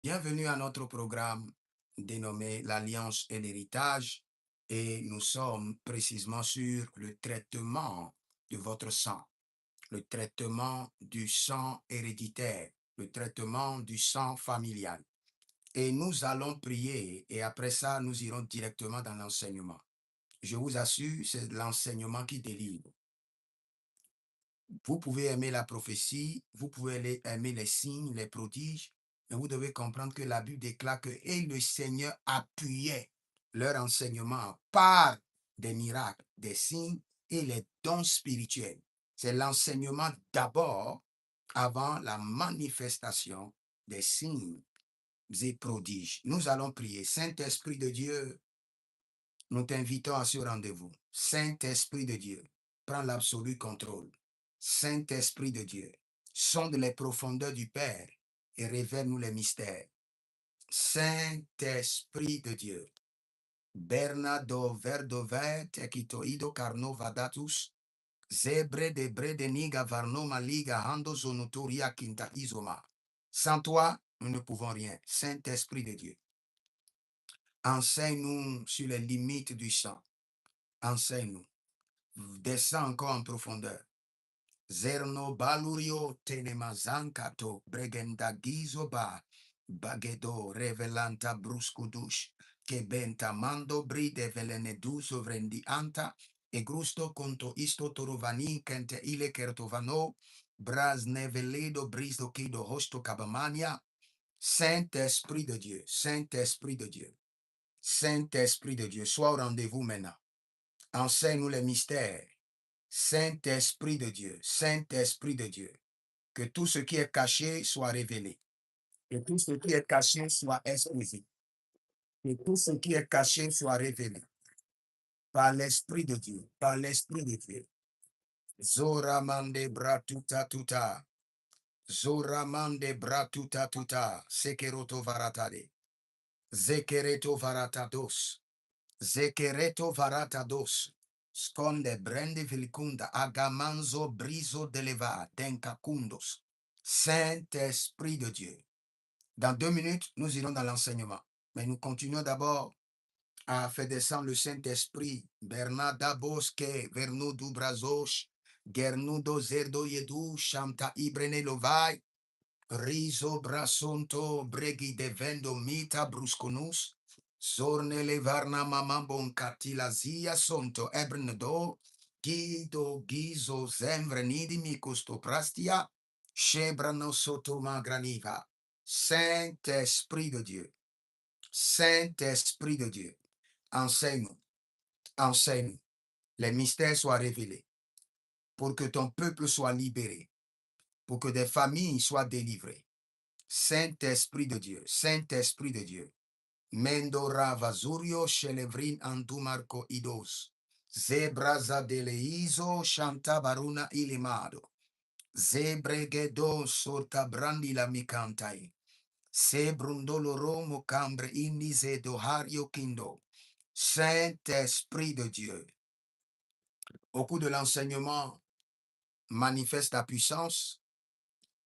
Bienvenue à notre programme dénommé l'Alliance et l'héritage et nous sommes précisément sur le traitement de votre sang, le traitement du sang héréditaire, le traitement du sang familial. Et nous allons prier et après ça, nous irons directement dans l'enseignement. Je vous assure, c'est l'enseignement qui délivre. Vous pouvez aimer la prophétie, vous pouvez aimer les signes, les prodiges, mais vous devez comprendre que la Bible déclare que et le Seigneur appuyait leur enseignement par des miracles, des signes et les dons spirituels. C'est l'enseignement d'abord avant la manifestation des signes et prodiges. Nous allons prier. Saint-Esprit de Dieu, nous t'invitons à ce rendez-vous. Saint-Esprit de Dieu, prends l'absolu contrôle. Saint-Esprit de Dieu, sonde les profondeurs du Père et révèle-nous les mystères. Saint-Esprit de Dieu, Bernardo Verdover, Tekitoido Carno Vadatus, Zebre de Brede Niga Varno Maliga Hando Zonotoria Quinta Isoma. Sans toi, nous ne pouvons rien. Saint-Esprit de Dieu, enseigne-nous sur les limites du sang. Enseigne-nous. Descends encore en profondeur. Zerno balurio tenemazankato bregendagizo ba bagedo revelanta bruscudush che benta mando bride veleneduso vrendi anta e grusto conto isto torovani kente ile kertovano bras neveledo bristo kido hosto kabamania. Saint-Esprit de Dieu, Saint-Esprit de Dieu, Saint-Esprit de Dieu, sois au rendez-vous maintenant. Enseigne-nous les mystères. Saint-Esprit de Dieu, Saint-Esprit de Dieu, que tout ce qui est caché soit révélé, que tout ce qui est caché soit exposé, que tout ce qui est caché soit révélé par l'Esprit de Dieu, par l'Esprit de Dieu. Zoramande bratuta tuta, Zoramande bratuta tuta, Sekeroto varatade, Zekereto varatados, Zekereto varatados. Sconde brende velicunda agamanzo briso deleva dencacundos. Saint-Esprit de Dieu. Dans 2 minutes, nous irons dans l'enseignement. Mais nous continuons d'abord à faire descendre le Saint-Esprit. Bernarda Bosque, Vernudu Brazos, Gernudo Zerdo Yedu, Shanta Ibrene Lovai, Riso Brasonto, Breghi Devendo Mita Brusconus, Zornele Varna Mamambon Katilazia Sonto Ebrenedo, Guido Gizo Zemvrenidi Mikusto Prastia, Shebrano Soto Magraniva. Saint-Esprit de Dieu, Saint-Esprit de Dieu, enseigne-nous, enseigne-nous, les mystères soient révélés, pour que ton peuple soit libéré, pour que des familles soient délivrées. Saint-Esprit de Dieu, Saint-Esprit de Dieu. Mendora Vazurio Shelevrin Antumarco Idos. Zebraza deleizo Shanta Baruna Ilimado. Zebregedo Sorta Brandi la Micantai. Sebrundolo Romo Cambre Indize Dohario Kindo. Saint-Esprit de Dieu. Au cours de l'enseignement, manifeste ta puissance,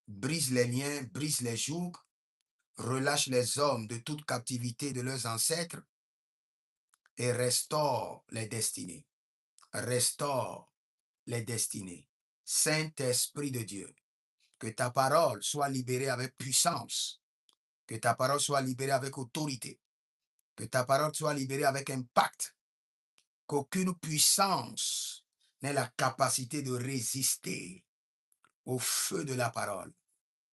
brise les liens, brise les jougs, relâche les hommes de toute captivité de leurs ancêtres et restaure les destinées. Restaure les destinées. Saint-Esprit de Dieu, que ta parole soit libérée avec puissance, que ta parole soit libérée avec autorité, que ta parole soit libérée avec impact, qu'aucune puissance n'ait la capacité de résister au feu de la parole.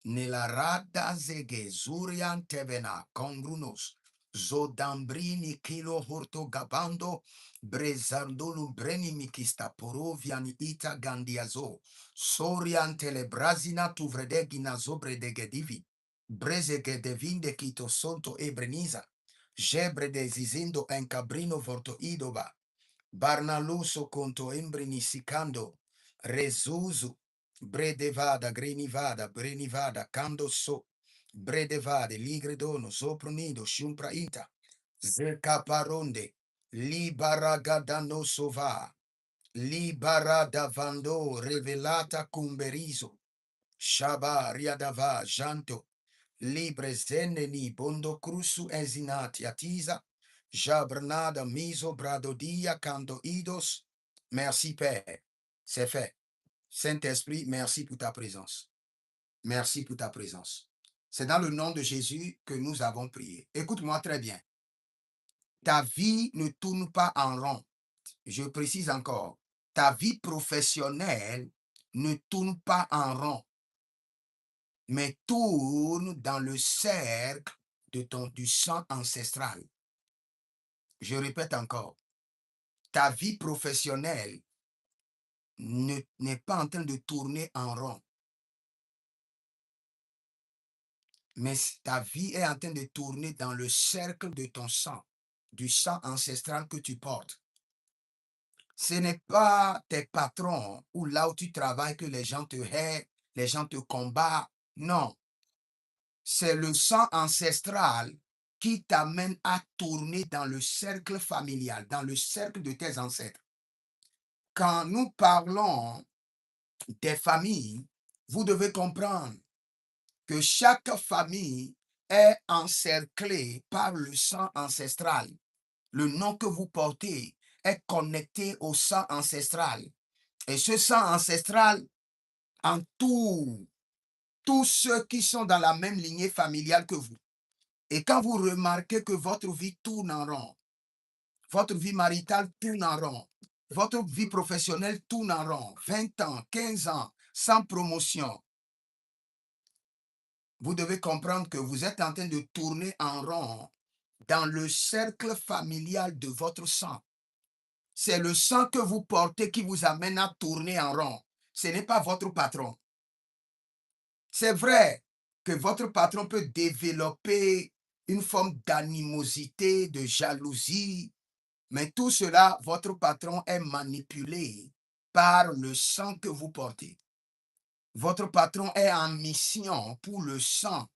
Nella rada zege zurian tevena congrunos zodambrini kilo horto gabando brezandolu breni mikista poroviani ita gandiazo sorian telebrazina tuvredegina zobre de gedivi breze gedevinde kito sonto ebreniza jebre de zizindo en cabrino vorto idoba barnaluso conto embrini sicando rezuzu Bredevada, Grenivada, Brenivada, Cando so, Bredevade, Ligredono, Sopronido, Shumpraita, Zercaparonde, Libaragadano Sova, Libaradavando, Revelata Cumberizo, Shaba, Riadava, Janto, libre zeneni bondo crusu ezinati atiza, jabernada miso bradodia candoidos. Merci Père, c'est fait. Saint-Esprit, merci pour ta présence. Merci pour ta présence. C'est dans le nom de Jésus que nous avons prié. Écoute-moi très bien. Ta vie ne tourne pas en rond. Je précise encore, ta vie professionnelle ne tourne pas en rond, mais tourne dans le cercle du sang ancestral. Je répète encore, ta vie professionnelle n'est pas en train de tourner en rond, mais ta vie est en train de tourner dans le cercle de ton sang, du sang ancestral que tu portes. Ce n'est pas tes patrons ou là où tu travailles que les gens te haïssent, les gens te combattent. Non, c'est le sang ancestral qui t'amène à tourner dans le cercle familial, dans le cercle de tes ancêtres. Quand nous parlons des familles, vous devez comprendre que chaque famille est encerclée par le sang ancestral. Le nom que vous portez est connecté au sang ancestral. Et ce sang ancestral entoure tous ceux qui sont dans la même lignée familiale que vous. Et quand vous remarquez que votre vie tourne en rond, votre vie maritale tourne en rond, votre vie professionnelle tourne en rond, 20 ans, 15 ans, sans promotion, vous devez comprendre que vous êtes en train de tourner en rond dans le cercle familial de votre sang. C'est le sang que vous portez qui vous amène à tourner en rond. Ce n'est pas votre patron. C'est vrai que votre patron peut développer une forme d'animosité, de jalousie, mais tout cela, votre patron est manipulé par le sang que vous portez. Votre patron est en mission pour le sang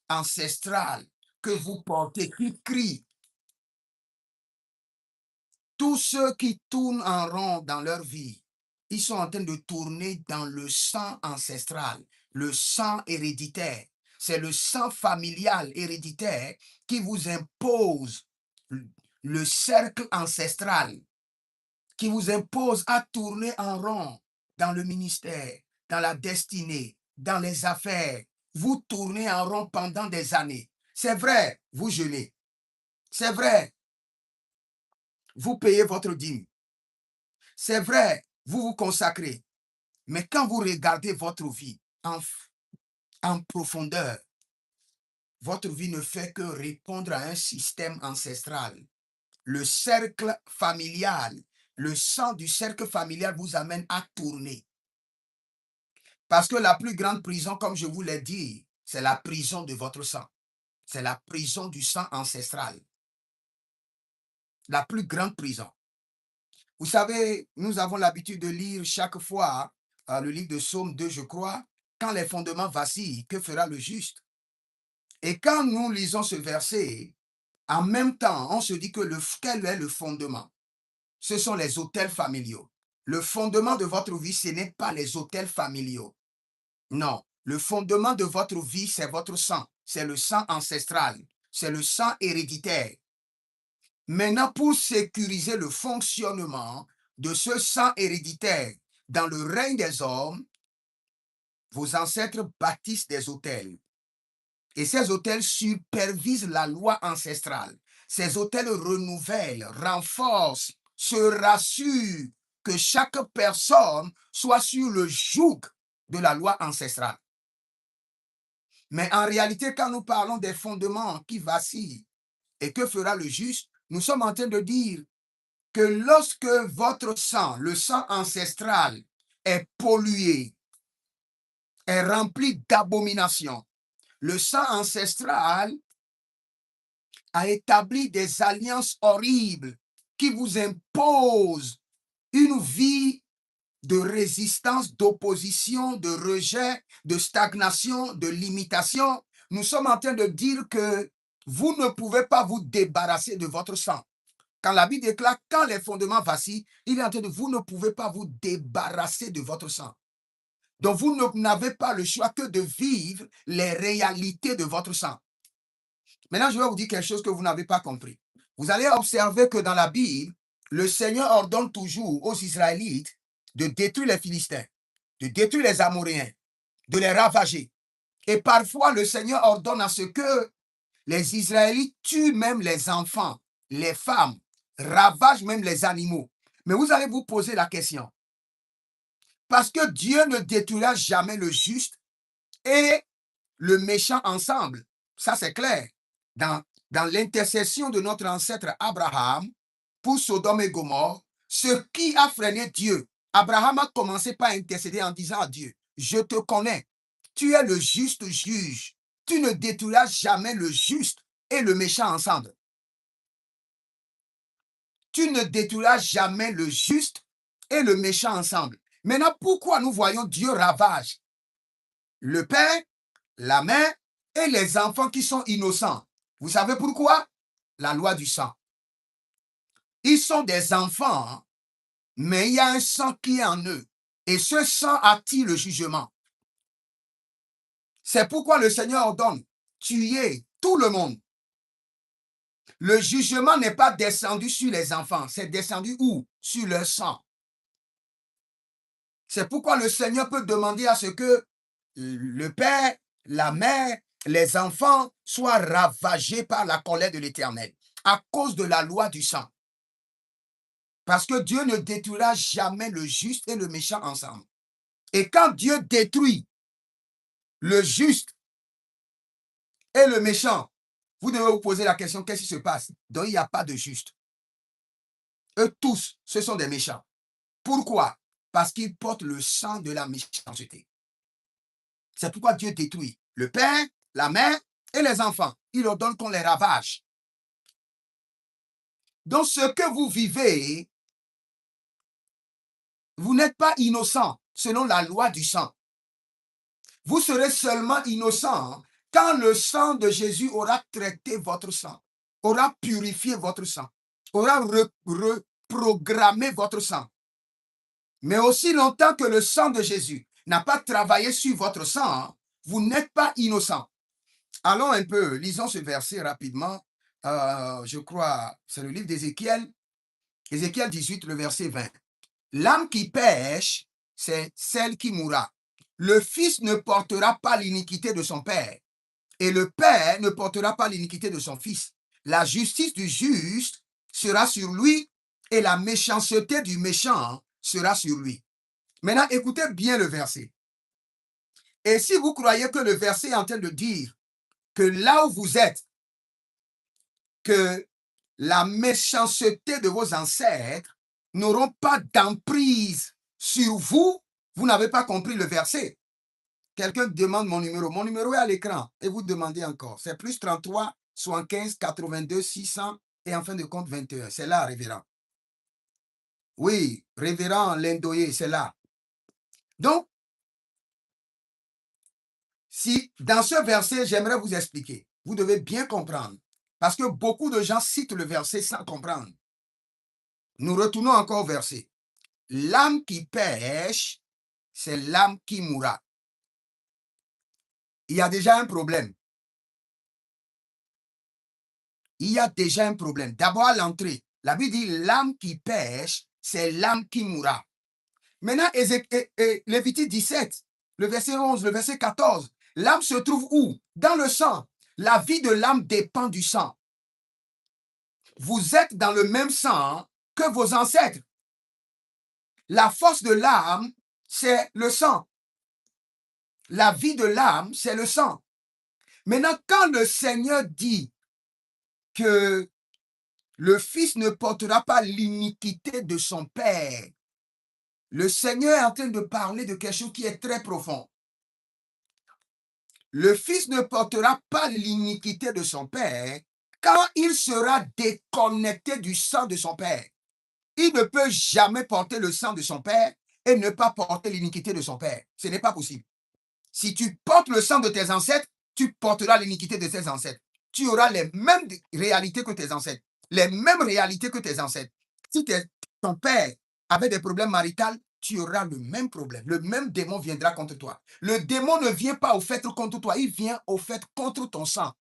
ancestral que vous portez, qui crie. Tous ceux qui tournent en rond dans leur vie, ils sont en train de tourner dans le sang ancestral, le sang héréditaire. C'est le sang familial héréditaire qui vous impose le cercle ancestral, qui vous impose à tourner en rond dans le ministère, dans la destinée, dans les affaires. Vous tournez en rond pendant des années. C'est vrai, vous jeûnez. C'est vrai, vous payez votre dîme. C'est vrai, vous vous consacrez. Mais quand vous regardez votre vie en profondeur, votre vie ne fait que répondre à un système ancestral. Le cercle familial, le sang du cercle familial vous amène à tourner. Parce que la plus grande prison, comme je vous l'ai dit, c'est la prison de votre sang. C'est la prison du sang ancestral. La plus grande prison. Vous savez, nous avons l'habitude de lire chaque fois le livre de Psaume 2, je crois, quand les fondements vacillent, que fera le juste? Et quand nous lisons ce verset, en même temps, on se dit que quel est le fondement? Ce sont les autels familiaux. Le fondement de votre vie, ce n'est pas les autels familiaux. Non, le fondement de votre vie, c'est votre sang. C'est le sang ancestral. C'est le sang héréditaire. Maintenant, pour sécuriser le fonctionnement de ce sang héréditaire dans le règne des hommes, vos ancêtres bâtissent des autels. Et ces autels supervisent la loi ancestrale. Ces autels renouvellent, renforcent, se rassurent que chaque personne soit sur le joug de la loi ancestrale. Mais en réalité, quand nous parlons des fondements qui vacillent et que fera le juste, nous sommes en train de dire que lorsque votre sang, le sang ancestral, est pollué, est rempli d'abominations, le sang ancestral a établi des alliances horribles qui vous imposent une vie de résistance, d'opposition, de rejet, de stagnation, de limitation. Nous sommes en train de dire que vous ne pouvez pas vous débarrasser de votre sang. Quand la Bible déclare, quand les fondements vacillent, il est en train de vous ne pouvez pas vous débarrasser de votre sang. Donc, vous n'avez pas le choix que de vivre les réalités de votre sang. Maintenant, je vais vous dire quelque chose que vous n'avez pas compris. Vous allez observer que dans la Bible, le Seigneur ordonne toujours aux Israélites de détruire les Philistins, de détruire les Amoréens, de les ravager. Et parfois, le Seigneur ordonne à ce que les Israélites tuent même les enfants, les femmes, ravagent même les animaux. Mais vous allez vous poser la question. Parce que Dieu ne détruira jamais le juste et le méchant ensemble. Ça, c'est clair. Dans l'intercession de notre ancêtre Abraham pour Sodome et Gomorrhe, ce qui a freiné Dieu, Abraham a commencé par intercéder en disant à Dieu, je te connais, tu es le juste juge, tu ne détruiras jamais le juste et le méchant ensemble. Tu ne détruiras jamais le juste et le méchant ensemble. Maintenant, pourquoi nous voyons Dieu ravage le père, la mère et les enfants qui sont innocents? Vous savez pourquoi? La loi du sang. Ils sont des enfants, mais il y a un sang qui est en eux. Et ce sang attire le jugement. C'est pourquoi le Seigneur ordonne, tuer tout le monde. Le jugement n'est pas descendu sur les enfants, c'est descendu où? Sur leur sang. C'est pourquoi le Seigneur peut demander à ce que le père, la mère, les enfants soient ravagés par la colère de l'Éternel à cause de la loi du sang. Parce que Dieu ne détruira jamais le juste et le méchant ensemble. Et quand Dieu détruit le juste et le méchant, vous devez vous poser la question, qu'est-ce qui se passe? Donc il n'y a pas de juste. Eux tous, ce sont des méchants. Pourquoi? Parce qu'ils portent le sang de la méchanceté. C'est pourquoi Dieu détruit le père, la mère et les enfants. Il ordonne qu'on les ravage. Donc ce que vous vivez, vous n'êtes pas innocent selon la loi du sang. Vous serez seulement innocent quand le sang de Jésus aura traité votre sang, aura purifié votre sang, aura reprogrammé votre sang. Mais aussi longtemps que le sang de Jésus n'a pas travaillé sur votre sang, vous n'êtes pas innocent. Allons un peu, lisons ce verset rapidement. Je crois, c'est le livre d'Ézéchiel, Ézéchiel 18, le verset 20. L'âme qui pêche, c'est celle qui mourra. Le fils ne portera pas l'iniquité de son père, et le père ne portera pas l'iniquité de son fils. La justice du juste sera sur lui, et la méchanceté du méchant sera sur lui. Maintenant, écoutez bien le verset. Et si vous croyez que le verset est en train de dire que là où vous êtes, que la méchanceté de vos ancêtres n'auront pas d'emprise sur vous, vous n'avez pas compris le verset. Quelqu'un demande mon numéro. Mon numéro est à l'écran et vous demandez encore. C'est plus 33 75 82 600 et en fin de compte 21. C'est là, révérend. Oui, révérend Lendoyer, c'est là. Donc, si dans ce verset, j'aimerais vous expliquer. Vous devez bien comprendre. Parce que beaucoup de gens citent le verset sans comprendre. Nous retournons encore au verset. L'âme qui pêche, c'est l'âme qui mourra. Il y a déjà un problème. Il y a déjà un problème. D'abord à l'entrée, la Bible dit l'âme qui pêche, c'est l'âme qui mourra. Maintenant, Lévitique 17, le verset 11, le verset 14, l'âme se trouve où? Dans le sang. La vie de l'âme dépend du sang. Vous êtes dans le même sang que vos ancêtres. La force de l'âme, c'est le sang. La vie de l'âme, c'est le sang. Maintenant, quand le Seigneur dit que le Fils ne portera pas l'iniquité de son Père, le Seigneur est en train de parler de quelque chose qui est très profond. Le Fils ne portera pas l'iniquité de son Père quand il sera déconnecté du sang de son Père. Il ne peut jamais porter le sang de son Père et ne pas porter l'iniquité de son Père. Ce n'est pas possible. Si tu portes le sang de tes ancêtres, tu porteras l'iniquité de tes ancêtres. Tu auras les mêmes réalités que tes ancêtres. Les mêmes réalités que tes ancêtres. Si ton père avait des problèmes maritaux, tu auras le même problème. Le même démon viendra contre toi. Le démon ne vient pas au fait contre toi, il vient au fait contre ton sang.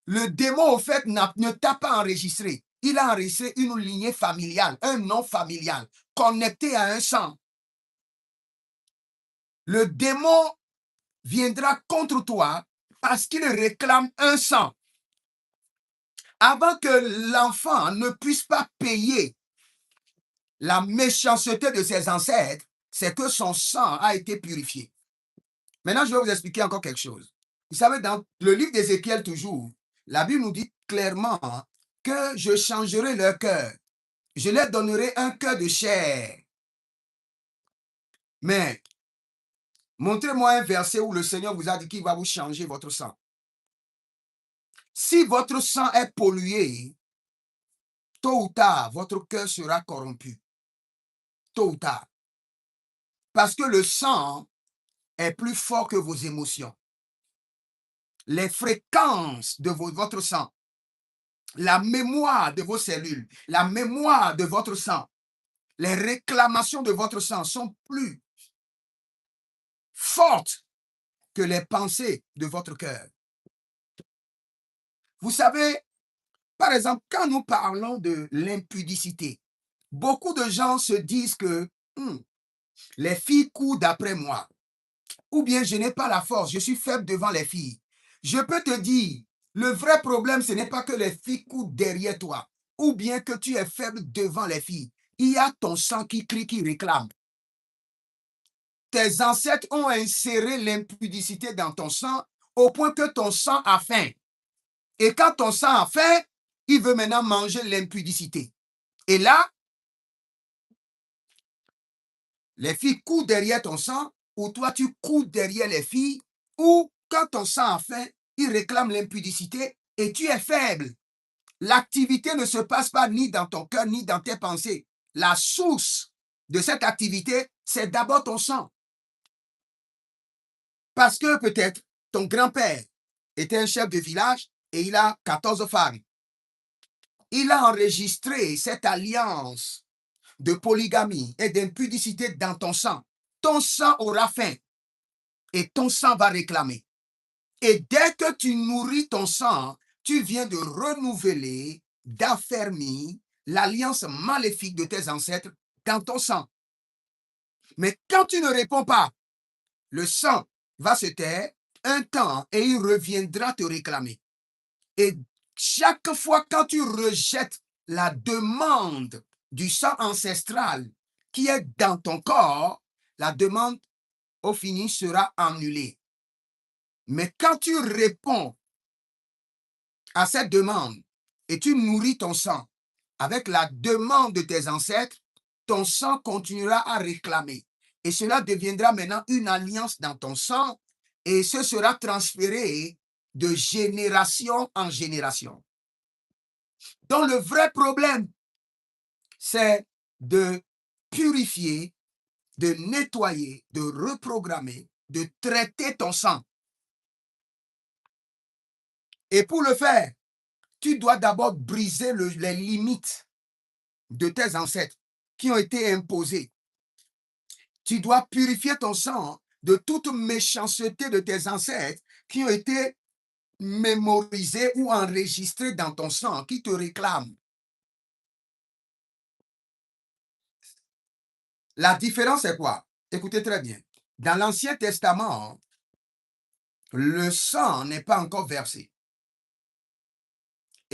Le démon, au fait, ne t'a pas enregistré. Il a enregistré une lignée familiale, un nom familial, connecté à un sang. Le démon viendra contre toi parce qu'il réclame un sang. Avant que l'enfant ne puisse pas payer la méchanceté de ses ancêtres, c'est que son sang a été purifié. Maintenant, je vais vous expliquer encore quelque chose. Vous savez, dans le livre d'Ézéchiel toujours, la Bible nous dit clairement que je changerai leur cœur. Je leur donnerai un cœur de chair. Mais montrez-moi un verset où le Seigneur vous a dit qu'il va vous changer votre sang. Si votre sang est pollué, tôt ou tard, votre cœur sera corrompu. Tôt ou tard. Parce que le sang est plus fort que vos émotions. Les fréquences de votre sang, la mémoire de vos cellules, la mémoire de votre sang, les réclamations de votre sang sont plus fortes que les pensées de votre cœur. Vous savez, par exemple, quand nous parlons de l'impudicité, beaucoup de gens se disent que les filles courent d'après moi, ou bien je n'ai pas la force, je suis faible devant les filles. Je peux te dire, le vrai problème, ce n'est pas que les filles courent derrière toi, ou bien que tu es faible devant les filles. Il y a ton sang qui crie, qui réclame. Tes ancêtres ont inséré l'impudicité dans ton sang au point que ton sang a faim. Et quand ton sang a faim, il veut maintenant manger l'impudicité. Et là, les filles courent derrière ton sang, ou toi tu cours derrière les filles, ou quand ton sang a faim, il réclame l'impudicité et tu es faible. L'activité ne se passe pas ni dans ton cœur, ni dans tes pensées. La source de cette activité, c'est d'abord ton sang. Parce que peut-être ton grand-père était un chef de village et il a 14 femmes. Il a enregistré cette alliance de polygamie et d'impudicité dans ton sang. Ton sang aura faim et ton sang va réclamer. Et dès que tu nourris ton sang, tu viens de renouveler, d'affermir l'alliance maléfique de tes ancêtres dans ton sang. Mais quand tu ne réponds pas, le sang va se taire un temps et il reviendra te réclamer. Et chaque fois quand tu rejettes la demande du sang ancestral qui est dans ton corps, la demande au fini sera annulée. Mais quand tu réponds à cette demande et tu nourris ton sang avec la demande de tes ancêtres, ton sang continuera à réclamer. Et cela deviendra maintenant une alliance dans ton sang et ce sera transféré de génération en génération. Donc le vrai problème, c'est de purifier, de nettoyer, de reprogrammer, de traiter ton sang. Et pour le faire, tu dois d'abord briser les limites de tes ancêtres qui ont été imposées. Tu dois purifier ton sang de toute méchanceté de tes ancêtres qui ont été mémorisés ou enregistrés dans ton sang, qui te réclament. La différence est quoi? Écoutez très bien. Dans l'Ancien Testament, le sang n'est pas encore versé.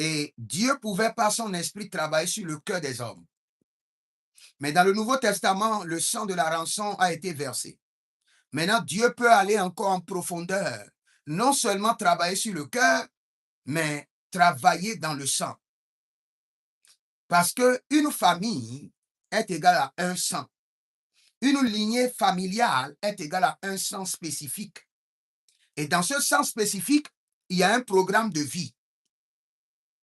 Et Dieu pouvait par son esprit travailler sur le cœur des hommes. Mais dans le Nouveau Testament, le sang de la rançon a été versé. Maintenant, Dieu peut aller encore en profondeur. Non seulement travailler sur le cœur, mais travailler dans le sang. Parce qu'une famille est égale à un sang. Une lignée familiale est égale à un sang spécifique. Et dans ce sang spécifique, il y a un programme de vie.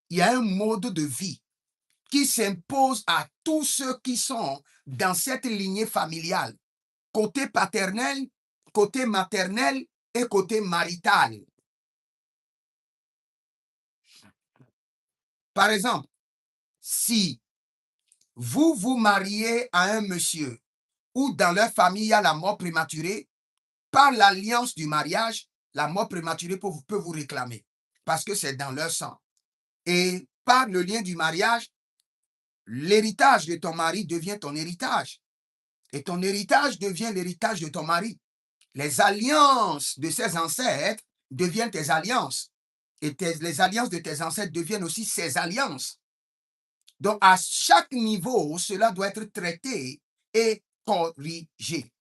Il y a un mode de vie qui s'impose à tous ceux qui sont dans cette lignée familiale, côté paternel, côté maternel et côté marital. Par exemple, si vous vous mariez à un monsieur ou dans leur famille, il y a la mort prématurée, par l'alliance du mariage, la mort prématurée peut vous réclamer parce que c'est dans leur sang. Et par le lien du mariage, l'héritage de ton mari devient ton héritage. Et ton héritage devient l'héritage de ton mari. Les alliances de ses ancêtres deviennent tes alliances. Et les alliances de tes ancêtres deviennent aussi ses alliances. Donc, à chaque niveau, cela doit être traité et corrigé.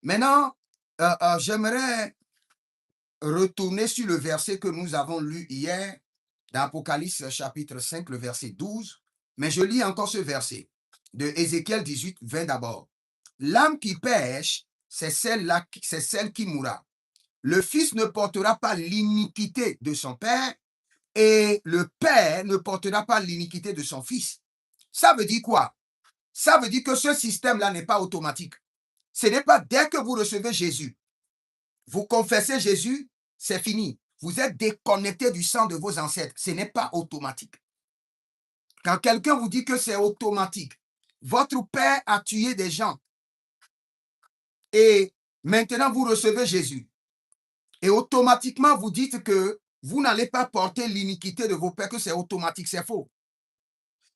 Maintenant, j'aimerais retourner sur le verset que nous avons lu hier dans Apocalypse chapitre 5, le verset 12. Mais je lis encore ce verset de Ézéchiel 18, 20 d'abord. L'âme qui pêche, c'est celle qui mourra. Le fils ne portera pas l'iniquité de son père et le père ne portera pas l'iniquité de son fils. Ça veut dire quoi? Ça veut dire que ce système-là n'est pas automatique. Ce n'est pas dès que vous recevez Jésus, vous confessez Jésus, c'est fini. Vous êtes déconnecté du sang de vos ancêtres. Ce n'est pas automatique. Quand quelqu'un vous dit que c'est automatique, votre père a tué des gens et maintenant vous recevez Jésus. Et automatiquement vous dites que vous n'allez pas porter l'iniquité de vos pères, que c'est automatique, c'est faux.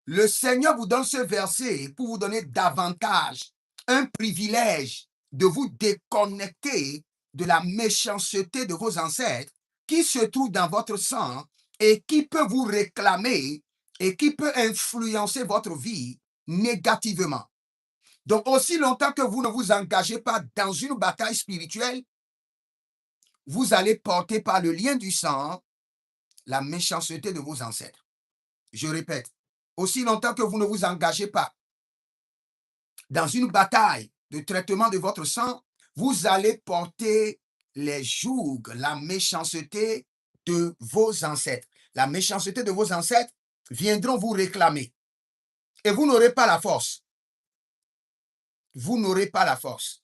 Le Seigneur vous donne ce verset pour vous donner davantage un privilège de vous déconnecter de la méchanceté de vos ancêtres qui se trouve dans votre sang et qui peut vous réclamer et qui peut influencer votre vie négativement. Donc, aussi longtemps que vous ne vous engagez pas dans une bataille spirituelle, vous allez porter par le lien du sang la méchanceté de vos ancêtres. Je répète, aussi longtemps que vous ne vous engagez pas dans une bataille de traitement de votre sang, vous allez porter les jougs, la méchanceté de vos ancêtres. La méchanceté de vos ancêtres viendront vous réclamer. Et vous n'aurez pas la force. Vous n'aurez pas la force.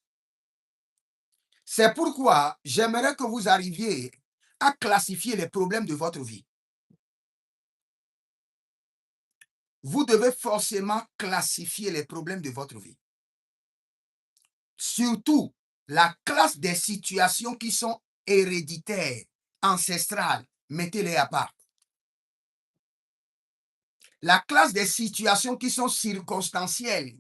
C'est pourquoi j'aimerais que vous arriviez à classifier les problèmes de votre vie. Vous devez forcément classifier les problèmes de votre vie. Surtout, la classe des situations qui sont héréditaires, ancestrales, mettez-les à part. La classe des situations qui sont circonstancielles,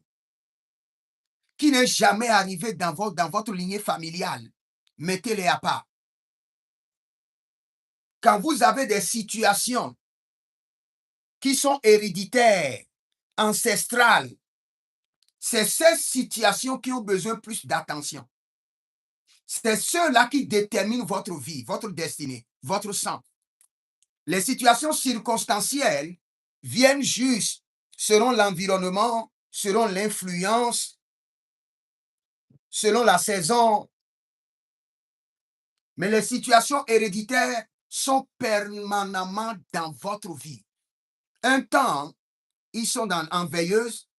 qui n'est jamais arrivée dans votre lignée familiale, mettez-les à part. Quand vous avez des situations qui sont héréditaires, ancestrales, c'est ces situations qui ont besoin plus d'attention. C'est ceux-là qui déterminent votre vie, votre destinée, votre sang. Les situations circonstancielles viennent juste selon l'environnement, selon l'influence, selon la saison. Mais les situations héréditaires sont permanemment dans votre vie. Un temps, ils sont en veilleuse,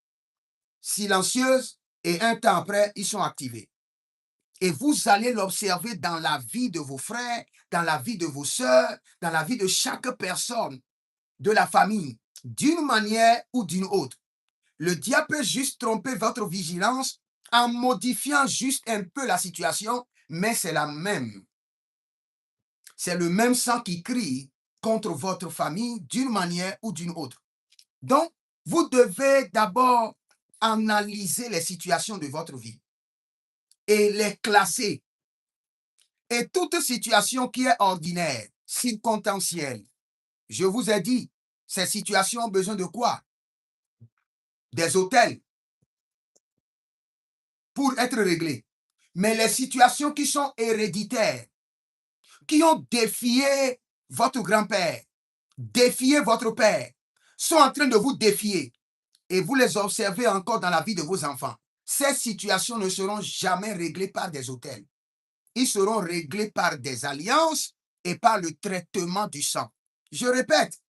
silencieuse, et un temps après, ils sont activés. Et vous allez l'observer dans la vie de vos frères, dans la vie de vos sœurs, dans la vie de chaque personne de la famille, d'une manière ou d'une autre. Le diable peut juste tromper votre vigilance en modifiant juste un peu la situation, mais c'est la même. C'est le même sang qui crie contre votre famille d'une manière ou d'une autre. Donc, vous devez d'abord analyser les situations de votre vie et les classer. Et toute situation qui est ordinaire, circonstancielle, je vous ai dit, ces situations ont besoin de quoi? Des hôtels pour être réglées. Mais les situations qui sont héréditaires, qui ont défié votre grand-père, défié votre père, sont en train de vous défier et vous les observez encore dans la vie de vos enfants. Ces situations ne seront jamais réglées par des hôtels. Ils seront réglés par des alliances et par le traitement du sang. Je répète,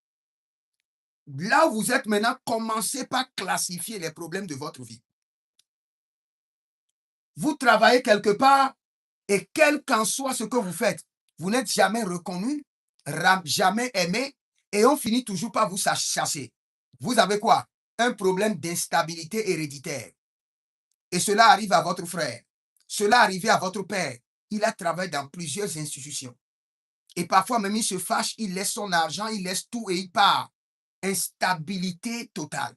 là où vous êtes maintenant, commencez par classifier les problèmes de votre vie. Vous travaillez quelque part et quel qu'en soit ce que vous faites, vous n'êtes jamais reconnu, jamais aimé et on finit toujours par vous chasser. Vous avez quoi? Un problème d'instabilité héréditaire. Et cela arrive à votre frère. Cela arrive à votre père. Il a travaillé dans plusieurs institutions. Et parfois même, il se fâche, il laisse son argent, il laisse tout et il part. Instabilité totale.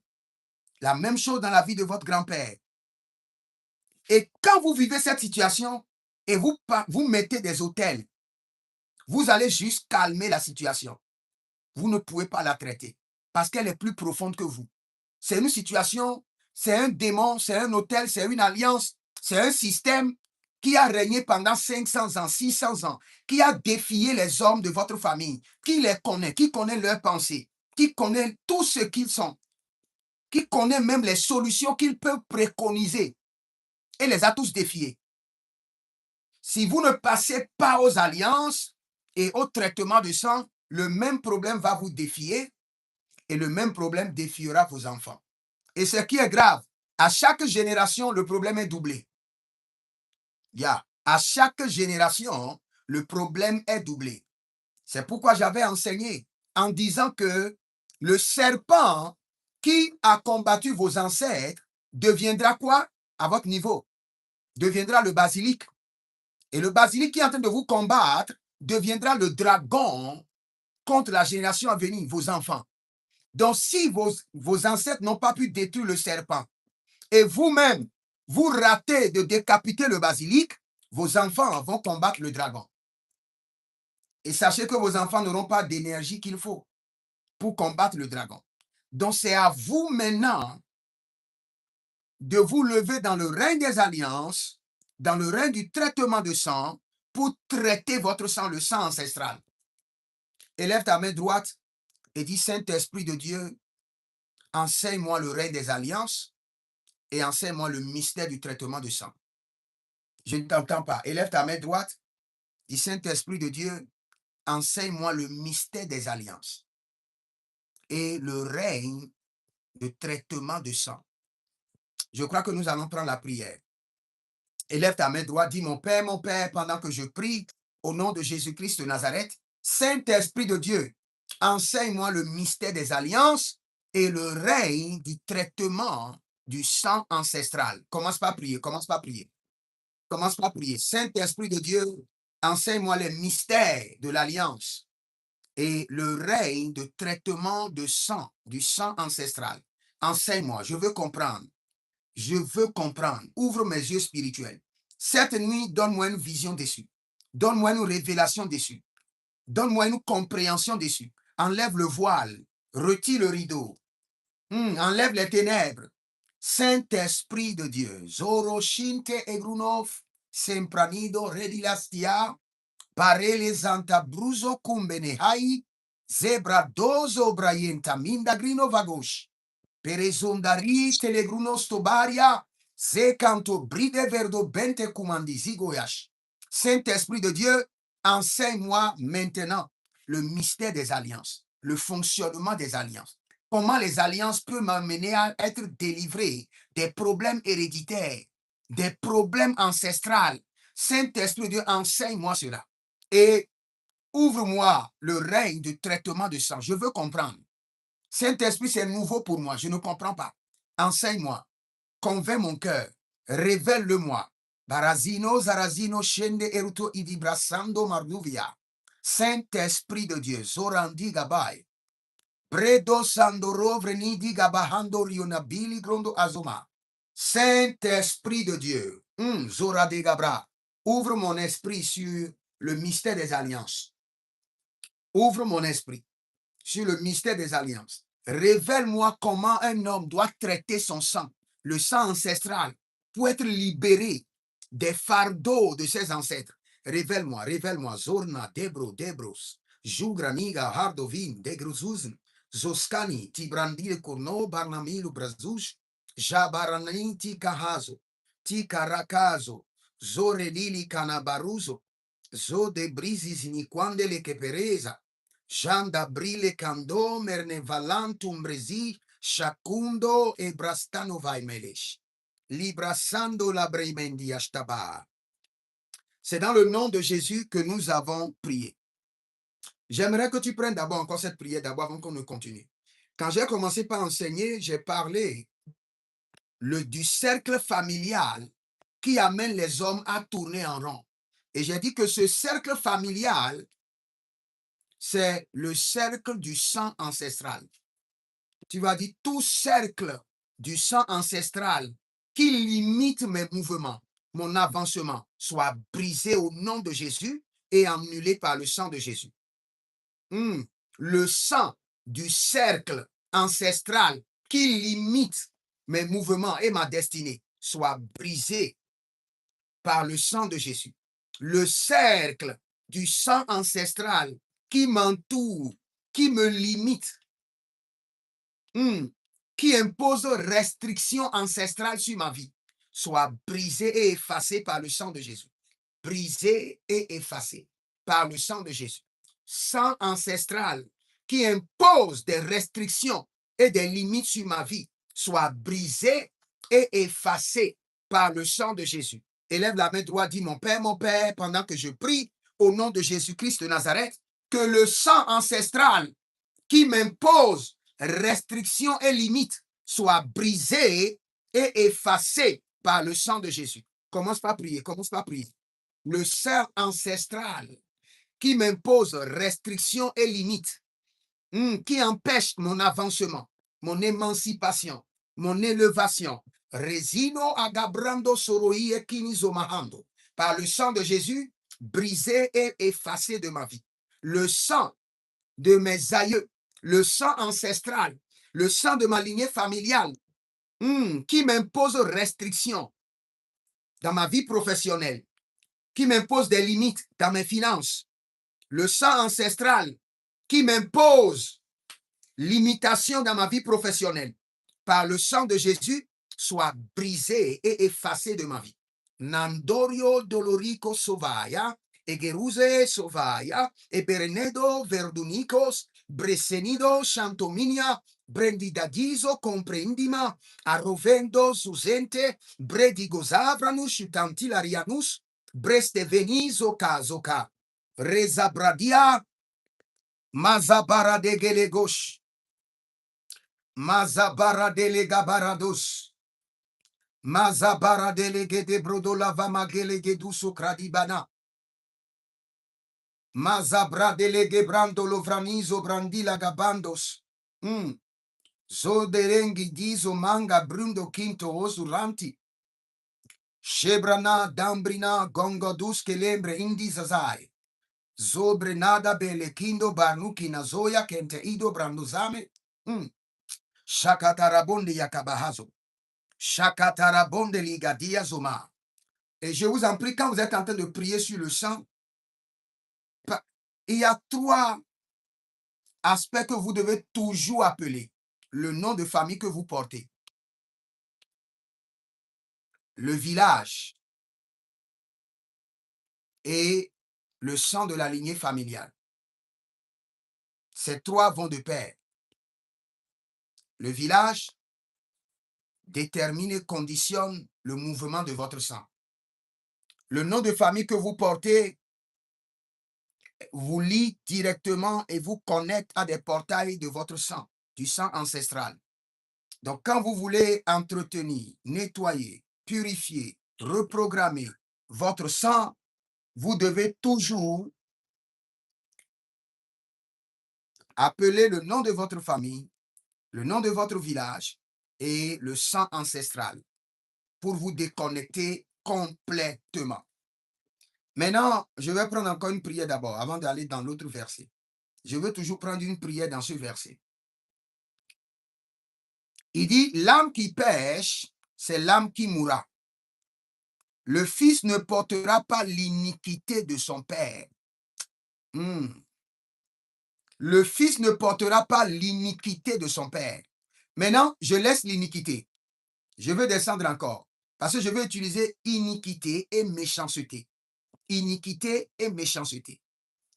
La même chose dans la vie de votre grand-père. Et quand vous vivez cette situation et vous mettez des hôtels, vous allez juste calmer la situation. Vous ne pouvez pas la traiter parce qu'elle est plus profonde que vous. C'est une situation, c'est un démon, c'est un hôtel, c'est une alliance, c'est un système qui a régné pendant 500 ans, 600 ans, qui a défié les hommes de votre famille, qui les connaît, qui connaît leurs pensées, qui connaît tout ce qu'ils sont, qui connaît même les solutions qu'ils peuvent préconiser et les a tous défiés. Si vous ne passez pas aux alliances et au traitement de sang, le même problème va vous défier et le même problème défiera vos enfants. Et ce qui est grave, à chaque génération, le problème est doublé. À chaque génération, le problème est doublé. C'est pourquoi j'avais enseigné en disant que le serpent qui a combattu vos ancêtres deviendra quoi à votre niveau? Deviendra le basilic. Et le basilic qui est en train de vous combattre deviendra le dragon contre la génération à venir, vos enfants. Donc, si vos ancêtres n'ont pas pu détruire le serpent et vous-même, vous ratez de décapiter le basilic, vos enfants vont combattre le dragon. Et sachez que vos enfants n'auront pas d'énergie qu'il faut pour combattre le dragon. Donc, c'est à vous maintenant de vous lever dans le règne des alliances, dans le règne du traitement de sang, pour traiter votre sang, le sang ancestral. Élève ta main droite et dis, Saint-Esprit de Dieu, enseigne-moi le règne des alliances et enseigne-moi le mystère du traitement de sang. Je ne t'entends pas. Élève ta main droite, dis, Saint-Esprit de Dieu, enseigne-moi le mystère des alliances et le règne de traitement de sang. Je crois que nous allons prendre la prière. Élève ta main droite, dis, mon Père, pendant que je prie, au nom de Jésus-Christ de Nazareth, Saint-Esprit de Dieu, enseigne-moi le mystère des alliances et le règne du traitement du sang ancestral. Commence par prier, commence par prier. Commence par prier. Saint-Esprit de Dieu, enseigne-moi les mystères de l'alliance et le règne de traitement de sang, du sang ancestral. Enseigne-moi, je veux comprendre. Je veux comprendre. Ouvre mes yeux spirituels. Cette nuit, donne-moi une vision dessus. Donne-moi une révélation dessus. Donne-moi une compréhension dessus. Enlève le voile. Retire le rideau. Enlève les ténèbres. Saint-Esprit de Dieu. Zoro shinte egrunov. Sempranido redilastia. Parele zanta bruzo kumbene hai. Zebra dozo brayenta minda grino vagosh. Perezondari telegrunos tobaria, zekanto bride verdo bente kumandizigoyash. Saint-Esprit de Dieu, enseigne-moi maintenant le mystère des alliances, le fonctionnement des alliances. Comment les alliances peuvent m'amener à être délivré des problèmes héréditaires, des problèmes ancestraux. Saint-Esprit de Dieu, enseigne-moi cela. Et ouvre-moi le règne du traitement de sang. Je veux comprendre. Saint-Esprit, c'est nouveau pour moi. Je ne comprends pas. Enseigne-moi. Convainc mon cœur. Révèle-le-moi. Barazino, Zarazino, Shende, Eruto, Idibrasando, Marduvia. Saint-Esprit de Dieu. Zorandi, Gabai. Bredo, Sandoro, Vrenidi, Gabahando, Rionabili, Grondo, Azoma. Saint-Esprit de Dieu. Zora de Gabra. Ouvre mon esprit sur le mystère des alliances. Ouvre mon esprit sur le mystère des alliances. Révèle-moi comment un homme doit traiter son sang, le sang ancestral, pour être libéré des fardeaux de ses ancêtres. Révèle-moi, révèle-moi. Zorna, Debros, Jugraniga, Hardovin, Degruzuzn, Zoskani, Tibrandi, Kurno, Barnamilu, Brazush, Jabarani, Tikahazo, Tikarakazo, Zorelili, Canabaruzo, Zode Brizis, Niquandele, Kepereza, Janda brile kando merne valantum brezi shakundo e brastano vaimelesh. Librasando la bremendi ashtaba. C'est dans le nom de Jésus que nous avons prié. J'aimerais que tu prennes d'abord encore cette prière d'abord avant qu'on ne continue. Quand j'ai commencé par enseigner, j'ai parlé du cercle familial qui amène les hommes à tourner en rond. Et j'ai dit que ce cercle familial, c'est le cercle du sang ancestral. Tu vas dire tout cercle du sang ancestral qui limite mes mouvements, mon avancement, soit brisé au nom de Jésus et annulé par le sang de Jésus. Le sang du cercle ancestral qui limite mes mouvements et ma destinée soit brisé par le sang de Jésus. Le cercle du sang ancestral qui m'entoure, qui me limite, qui impose restrictions ancestrales sur ma vie, soit brisé et effacé par le sang de Jésus. Brisé et effacé par le sang de Jésus. Sang ancestral qui impose des restrictions et des limites sur ma vie, soit brisé et effacé par le sang de Jésus. Élève la main droite, dis mon Père, pendant que je prie au nom de Jésus-Christ de Nazareth, que le sang ancestral qui m'impose restrictions et limites soit brisé et effacé par le sang de Jésus. Commence par prier, commence par prier. Le sang ancestral qui m'impose restrictions et limites, qui empêche mon avancement, mon émancipation, mon élévation. Resino agabrando soroi e kinizomahando. Par le sang de Jésus, brisé et effacé de ma vie. Le sang de mes aïeux, le sang ancestral, le sang de ma lignée familiale, qui m'impose restrictions dans ma vie professionnelle, qui m'impose des limites dans mes finances, le sang ancestral qui m'impose limitation dans ma vie professionnelle, par le sang de Jésus, soit brisé et effacé de ma vie. Nandorio dolorico sovaya, egeruse sovaya, eberenedo verdunicos, bresenido chantominia, brendidadizo comprendima, arrovendo susente, bredigosavranus utantilarianus, brestevenizo casoca, rezabradia, mazabara de gelegosh, mazabara de legabarados, mazabara de legede brodolava magelegeduso cradibana, mazabra de legebrando lovranizo brandila gabandos, zoderengi dizo manga brundo quinto osuranti, shebrana dambrina gongodus kelembre indizazai, zobre nada bele kindo barnuki nazoya kente ido branduzame, shakatarabonde yakabahazo, shakatarabonde ligadia zoma. Et je vous en prie, quand vous êtes en train de prier sur le sang, il y a 3 aspects que vous devez toujours appeler. Le nom de famille que vous portez, le village et le sang de la lignée familiale. Ces 3 vont de pair. Le village détermine et conditionne le mouvement de votre sang. Le nom de famille que vous portez vous lie directement et vous connecte à des portails de votre sang, du sang ancestral. Donc, quand vous voulez entretenir, nettoyer, purifier, reprogrammer votre sang, vous devez toujours appeler le nom de votre famille, le nom de votre village et le sang ancestral pour vous déconnecter complètement. Maintenant, je vais prendre encore une prière d'abord avant d'aller dans l'autre verset. Je veux toujours prendre une prière dans ce verset. Il dit, l'âme qui pêche, c'est l'âme qui mourra. Le fils ne portera pas l'iniquité de son père. Le fils ne portera pas l'iniquité de son père. Maintenant, je laisse l'iniquité. Je veux descendre encore. Parce que je veux utiliser iniquité et méchanceté. Iniquité et méchanceté.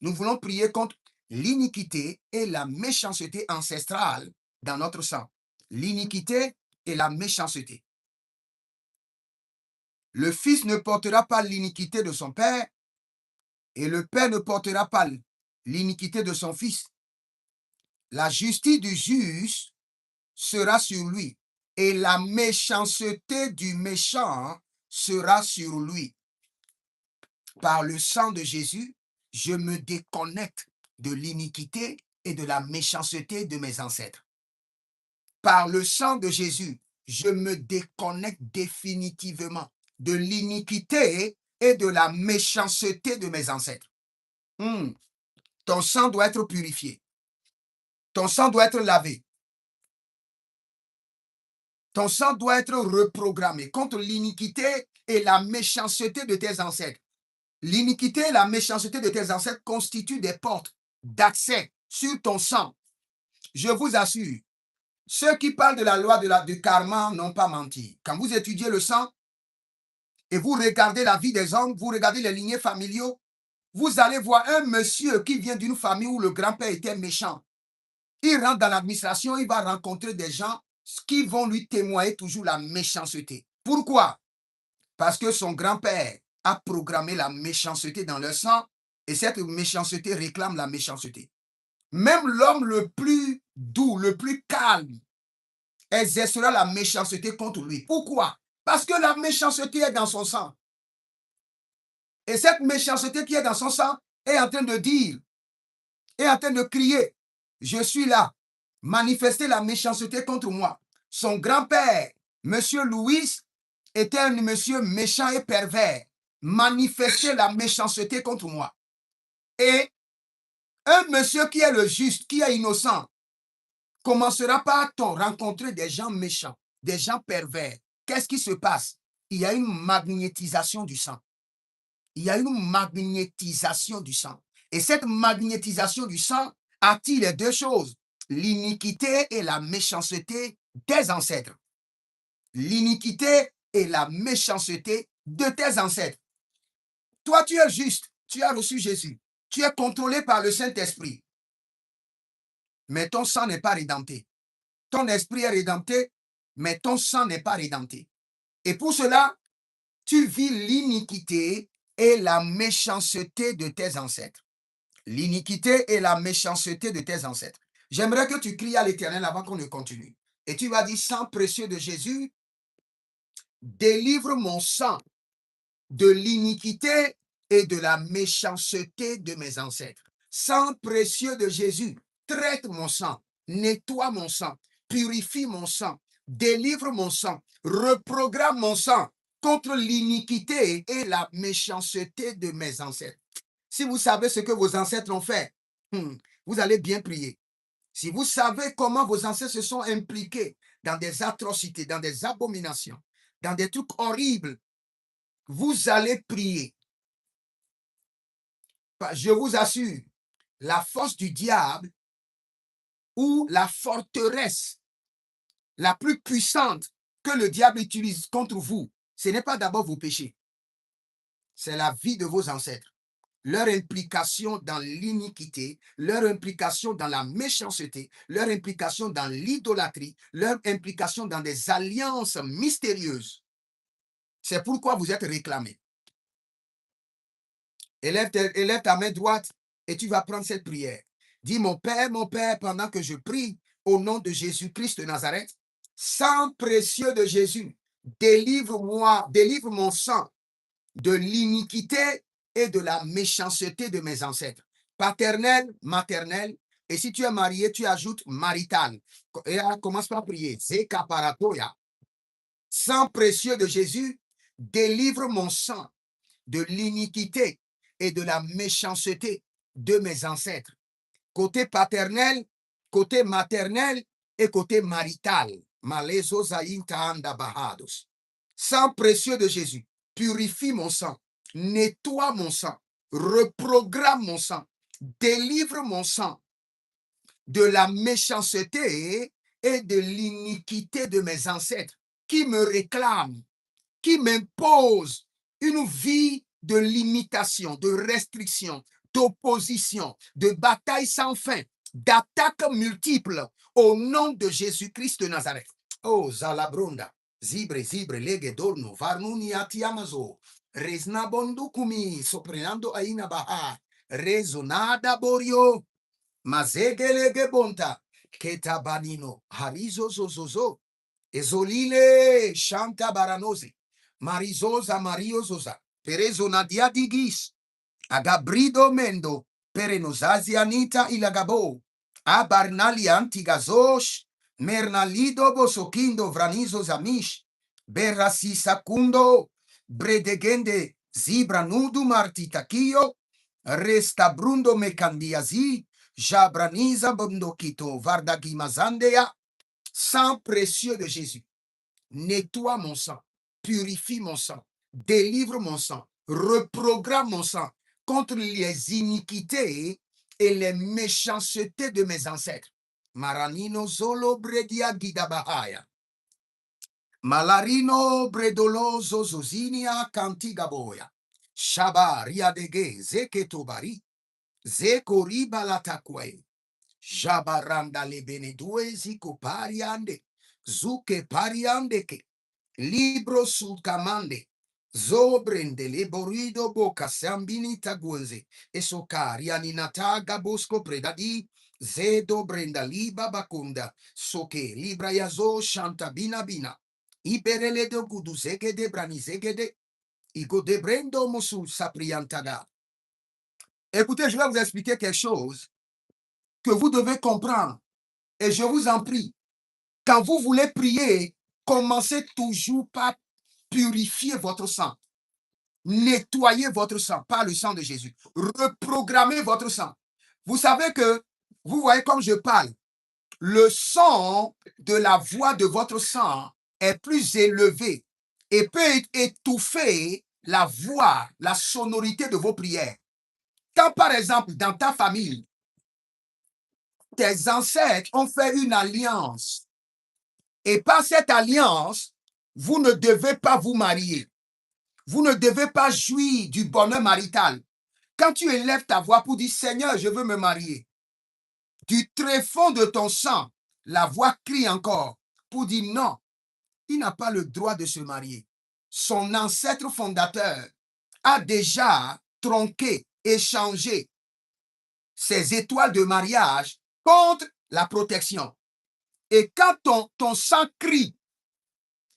Nous voulons prier contre l'iniquité et la méchanceté ancestrale dans notre sang. L'iniquité et la méchanceté. Le fils ne portera pas l'iniquité de son père et le père ne portera pas l'iniquité de son fils. La justice du juge sera sur lui et la méchanceté du méchant sera sur lui. Par le sang de Jésus, je me déconnecte de l'iniquité et de la méchanceté de mes ancêtres. Par le sang de Jésus, je me déconnecte définitivement de l'iniquité et de la méchanceté de mes ancêtres. Ton sang doit être purifié. Ton sang doit être lavé. Ton sang doit être reprogrammé contre l'iniquité et la méchanceté de tes ancêtres. L'iniquité et la méchanceté de tes ancêtres constituent des portes d'accès sur ton sang. Je vous assure, ceux qui parlent de la loi du karma n'ont pas menti. Quand vous étudiez le sang et vous regardez la vie des hommes, vous regardez les lignées familiaux, vous allez voir un monsieur qui vient d'une famille où le grand-père était méchant. Il rentre dans l'administration, il va rencontrer des gens qui vont lui témoigner toujours la méchanceté. Pourquoi? Parce que son grand-père a programmé la méchanceté dans leur sang et cette méchanceté réclame la méchanceté. Même l'homme le plus doux, le plus calme, exercera la méchanceté contre lui. Pourquoi? Parce que la méchanceté est dans son sang. Et cette méchanceté qui est dans son sang est en train de dire, est en train de crier, je suis là, manifester la méchanceté contre moi. Son grand-père, monsieur Louis, était un monsieur méchant et pervers, manifester la méchanceté contre moi. Et un monsieur qui est le juste, qui est innocent, commencera par rencontrer des gens méchants, des gens pervers. Qu'est-ce qui se passe? Il y a une magnétisation du sang. Il y a une magnétisation du sang. Et cette magnétisation du sang attire les deux choses, l'iniquité et la méchanceté des ancêtres. L'iniquité et la méchanceté de tes ancêtres. Toi, tu es juste, tu as reçu Jésus, tu es contrôlé par le Saint-Esprit. Mais ton sang n'est pas rédempté. Ton esprit est rédempté, mais ton sang n'est pas rédempté. Et pour cela, tu vis l'iniquité et la méchanceté de tes ancêtres. L'iniquité et la méchanceté de tes ancêtres. J'aimerais que tu cries à l'Éternel avant qu'on ne continue. Et tu vas dire, sang précieux de Jésus, délivre mon sang de l'iniquité et de la méchanceté de mes ancêtres. Sang précieux de Jésus, traite mon sang, nettoie mon sang, purifie mon sang, délivre mon sang, reprogramme mon sang contre l'iniquité et la méchanceté de mes ancêtres. Si vous savez ce que vos ancêtres ont fait, vous allez bien prier. Si vous savez comment vos ancêtres se sont impliqués dans des atrocités, dans des abominations, dans des trucs horribles, vous allez prier. Je vous assure, la force du diable ou la forteresse la plus puissante que le diable utilise contre vous, ce n'est pas d'abord vos péchés. C'est la vie de vos ancêtres. Leur implication dans l'iniquité, leur implication dans la méchanceté, leur implication dans l'idolâtrie, leur implication dans des alliances mystérieuses. C'est pourquoi vous êtes réclamés. Élève ta main droite et tu vas prendre cette prière. Dis, mon Père, pendant que je prie au nom de Jésus-Christ de Nazareth, sang précieux de Jésus, délivre-moi, délivre mon sang de l'iniquité et de la méchanceté de mes ancêtres. Paternel, maternel, et si tu es marié, tu ajoutes marital. Et commence par prier. Zekaparatoya. Sang précieux de Jésus, délivre mon sang de l'iniquité et de la méchanceté de mes ancêtres. Côté paternel, côté maternel et côté marital. Sang précieux de Jésus, purifie mon sang, nettoie mon sang, reprogramme mon sang, délivre mon sang de la méchanceté et de l'iniquité de mes ancêtres qui me réclament, qui m'imposent une vie de limitation, de restriction, d'opposition, de bataille sans fin, d'attaques multiples au nom de Jésus-Christ de Nazareth. Oh, Zalabronda, Zibre, Lege, Dorno, Varnuni, Atiamazo, Resnabondo Kumi, Soprenando Aina Baha, Rezonada Borio, Mazegelege Bonta, Ketabanino, Harizo Zozozo, Ezolile Shanta Baranose. Marizosa Mariozosa. Perezo Nadia Digis. Agabrido Mendo. Perenozazi Anita Ilagabo. Abarnali Antigazosh. Mernalido Bosokindo Vranizo Zamish. Berrasi Sakundo. Bredegende Zibra Nudu Martitakio. Resta Brundo Mecandiazi. Jabraniza Bondokito Vardagimazandea. Sang précieux de Jésus, nettoie mon sang, purifie mon sang, délivre mon sang, reprogramme mon sang contre les iniquités et les méchancetés de mes ancêtres. Maranino Zolo Bredia Gidabahaya. Malarino Bredolozo Zozinia Cantigaboya. Shaba Riadege Zeketobari. Zekori Balatakwe. Jabaranda le benedue ziko pariande, zuke pariande ke, libro sul camande, zobrende le borido boca sambini taguenze, esokari aninataga bosco predadi, zedo brenda liba bakunda, soke libra yazo shanta bina bina, iberele de gudu zegede brani zegede, igo de brendo mosul sapriantada. Écoutez, je vais vous expliquer quelque chose que vous devez comprendre. Et je vous en prie, quand vous voulez prier, commencez toujours par purifier votre sang. Nettoyez votre sang par le sang de Jésus. Reprogrammez votre sang. Vous savez que, vous voyez comme je parle, le son de la voix de votre sang est plus élevé et peut étouffer la voix, la sonorité de vos prières. Quand par exemple, dans ta famille, tes ancêtres ont fait une alliance et par cette alliance, vous ne devez pas vous marier. Vous ne devez pas jouir du bonheur marital. Quand tu élèves ta voix pour dire « Seigneur, je veux me marier », du tréfonds de ton sang, la voix crie encore pour dire « Non, il n'a pas le droit de se marier. » Son ancêtre fondateur a déjà tronqué, échangé ses étoiles de mariage contre la protection. Et quand ton sang crie,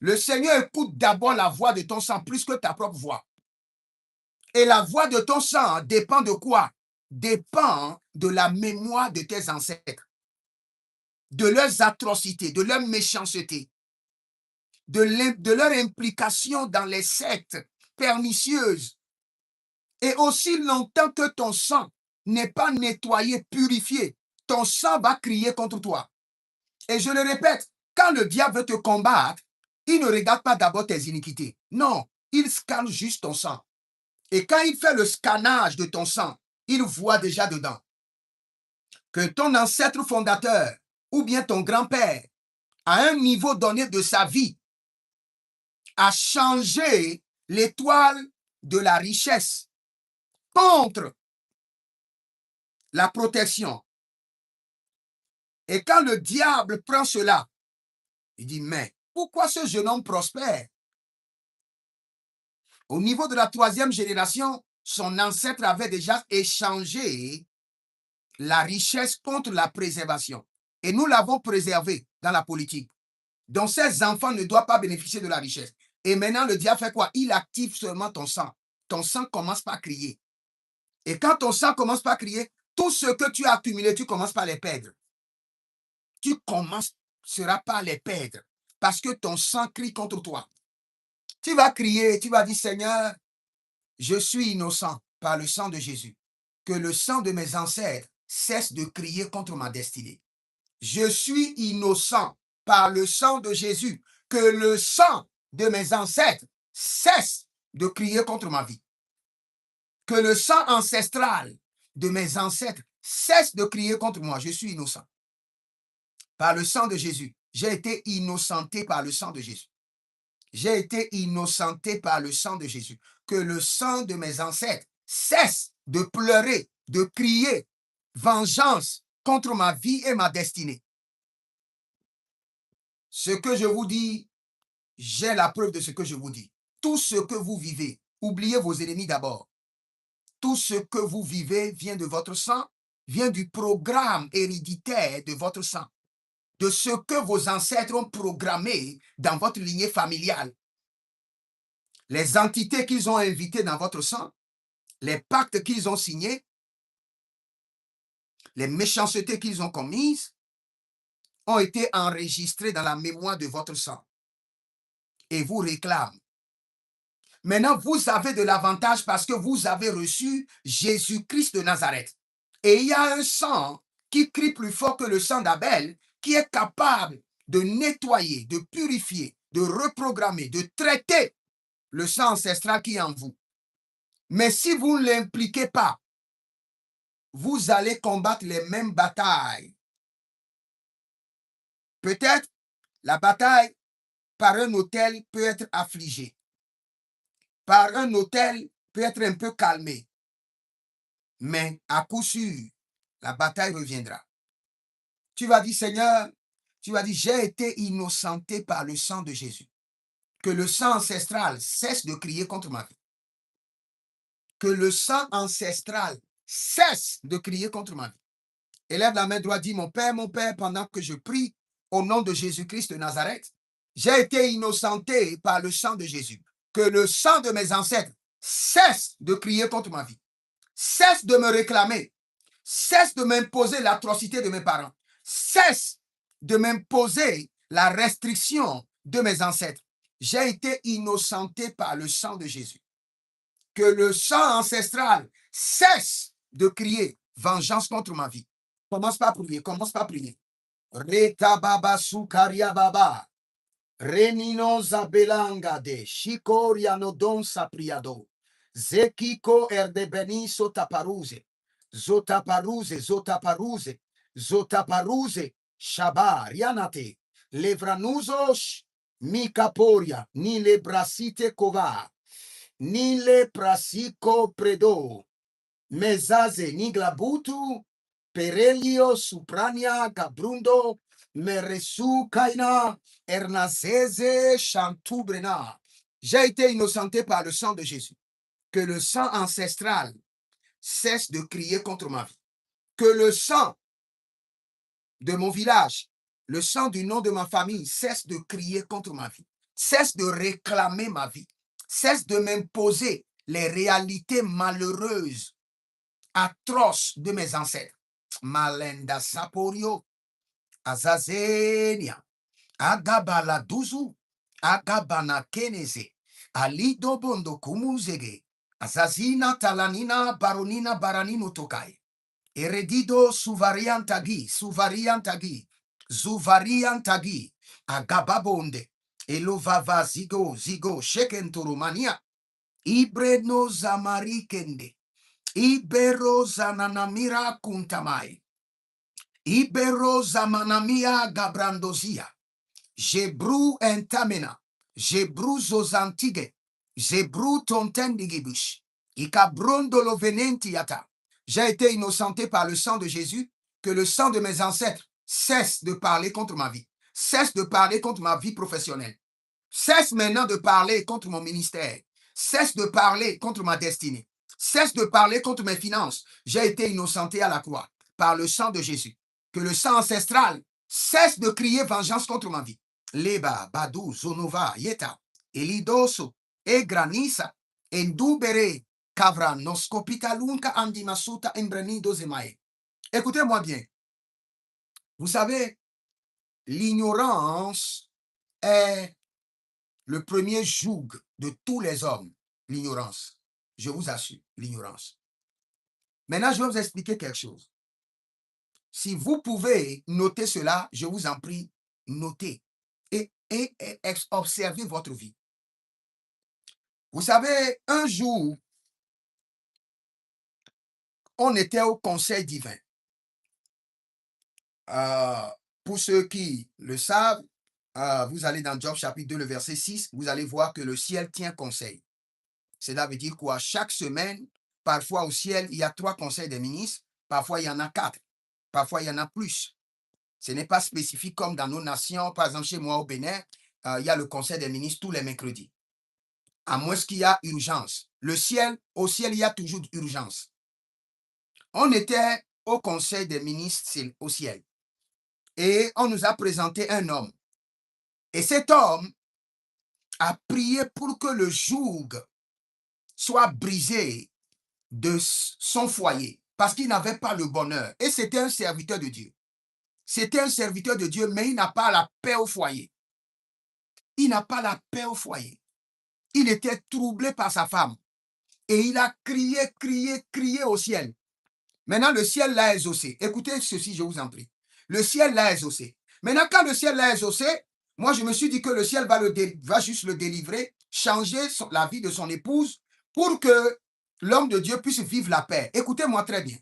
le Seigneur écoute d'abord la voix de ton sang plus que ta propre voix. Et la voix de ton sang dépend de quoi? Dépend de la mémoire de tes ancêtres, de leurs atrocités, de leur méchanceté, de leur implication dans les sectes pernicieuses. Et aussi longtemps que ton sang n'est pas nettoyé, purifié, ton sang va crier contre toi. Et je le répète, quand le diable veut te combattre, il ne regarde pas d'abord tes iniquités. Non, il scanne juste ton sang. Et quand il fait le scannage de ton sang, il voit déjà dedans que ton ancêtre fondateur ou bien ton grand-père, à un niveau donné de sa vie, a changé l'étoile de la richesse contre la protection. Et quand le diable prend cela, il dit, mais pourquoi ce jeune homme prospère? Au niveau de la 3e génération, son ancêtre avait déjà échangé la richesse contre la préservation. Et nous l'avons préservé dans la politique. Donc, ces enfants ne doivent pas bénéficier de la richesse. Et maintenant, le diable fait quoi? Il active seulement ton sang. Ton sang commence par crier. Et quand ton sang commence par crier, tout ce que tu as accumulé, tu commences par les perdre. Tu commenceras par les perdre parce que ton sang crie contre toi. Tu vas crier, tu vas dire, Seigneur, je suis innocent par le sang de Jésus. Que le sang de mes ancêtres cesse de crier contre ma destinée. Je suis innocent par le sang de Jésus. Que le sang de mes ancêtres cesse de crier contre ma vie. Que le sang ancestral de mes ancêtres cesse de crier contre moi. Je suis innocent. Par le sang de Jésus. J'ai été innocenté par le sang de Jésus. J'ai été innocenté par le sang de Jésus. Que le sang de mes ancêtres cesse de pleurer, de crier vengeance contre ma vie et ma destinée. Ce que je vous dis, j'ai la preuve de ce que je vous dis. Tout ce que vous vivez, oubliez vos ennemis d'abord. Tout ce que vous vivez vient de votre sang, vient du programme héréditaire de votre sang. de ce que vos ancêtres ont programmé dans votre lignée familiale. Les entités qu'ils ont invitées dans votre sang, les pactes qu'ils ont signés, les méchancetés qu'ils ont commises, ont été enregistrés dans la mémoire de votre sang et vous réclament. Maintenant, vous avez de l'avantage parce que vous avez reçu Jésus-Christ de Nazareth. Et il y a un sang qui crie plus fort que le sang d'Abel, qui est capable de nettoyer, de purifier, de reprogrammer, de traiter le sang ancestral qui est en vous. Mais si vous ne l'impliquez pas, vous allez combattre les mêmes batailles. Peut-être la bataille par un autel peut être affligée. Par un autel peut être un peu calmée. Mais à coup sûr, la bataille reviendra. Tu vas dire, Seigneur, tu vas dire, j'ai été innocenté par le sang de Jésus. Que le sang ancestral cesse de crier contre ma vie. Que le sang ancestral cesse de crier contre ma vie. Élève la main droite, dis, mon Père, pendant que je prie au nom de Jésus-Christ de Nazareth, j'ai été innocenté par le sang de Jésus. Que le sang de mes ancêtres cesse de crier contre ma vie. Cesse de me réclamer. Cesse de m'imposer l'atrocité de mes parents. Cesse de m'imposer la restriction de mes ancêtres. J'ai été innocenté par le sang de Jésus. Que le sang ancestral cesse de crier vengeance contre ma vie. Commence par prier, commence par prier. Reta baba sukaria baba. Renino zabelanga de shikoria no don sapriado. Zekiko erdebeni sotaparuze. Zotaparuze, zotaparuze, zotaparuze, shabar, yanate, levranuzos, mikaporia, ni le brasite kova, ni le prasico predo, mezaze, ni glabutu, perelio, suprania, gabrundo, meresu kaina, ernazeze, chantubrena. J'ai été innocenté par le sang de Jésus. Que le sang ancestral cesse de crier contre ma vie. Que le sang de mon village, le sang du nom de ma famille cesse de crier contre ma vie. Cesse de réclamer ma vie. Cesse de m'imposer les réalités malheureuses, atroces de mes ancêtres. Malenda Saporio, Azazenia, Agabala Duzu, Agabana Keneze, Alido Bondo Kumuzege, Azazina Talanina Baronina Baranino Tokai. Eredido suvariantagi, zuvariantagi, agababonde, elovava zigo, shekenturumania, ibreno zamarikende, ibero zananamira kuntamai, ibero zamanamia gabrandozia, jebru entamena, jebru zozantige, jebru tontendigibush, ikabrondo lo venentiata. J'ai été innocenté par le sang de Jésus, que le sang de mes ancêtres cesse de parler contre ma vie, cesse de parler contre ma vie professionnelle, cesse maintenant de parler contre mon ministère, cesse de parler contre ma destinée, cesse de parler contre mes finances. J'ai été innocenté à la croix par le sang de Jésus, que le sang ancestral cesse de crier vengeance contre ma vie. Leba, Badou, Zonova, Yeta, Elidoso, Egranisa, Endubere, Kavra, Noskopita, Lunka, Andimasuta, Embrenido, Zemae. Écoutez-moi bien. Vous savez, l'ignorance est le premier joug de tous les hommes. L'ignorance. Je vous assure, l'ignorance. Maintenant, je vais vous expliquer quelque chose. Si vous pouvez noter cela, je vous en prie, notez et observez votre vie. Vous savez, un jour, on était au conseil divin. Pour ceux qui le savent, vous allez dans Job chapitre 2, le verset 6, vous allez voir que le ciel tient conseil. Cela veut dire quoi? Chaque semaine, parfois au ciel, il y a 3 conseils des ministres, parfois il y en a 4, parfois il y en a plus. Ce n'est pas spécifique comme dans nos nations. Par exemple, chez moi au Bénin, il y a le conseil des ministres tous les mercredis. À moins qu'il y a urgence. Au ciel, il y a toujours urgence. On était au conseil des ministres au ciel. Et on nous a présenté un homme. Et cet homme a prié pour que le joug soit brisé de son foyer, parce qu'il n'avait pas le bonheur. Et c'était un serviteur de Dieu. C'était un serviteur de Dieu, mais il n'a pas la paix au foyer. Il n'a pas la paix au foyer. Il était troublé par sa femme. Et il a crié, crié, crié au ciel. Maintenant, le ciel l'a exaucé. Écoutez ceci, je vous en prie. Le ciel l'a exaucé. Maintenant, quand le ciel l'a exaucé, moi, je me suis dit que le ciel va juste le délivrer, changer la vie de son épouse pour que l'homme de Dieu puisse vivre la paix. Écoutez-moi très bien.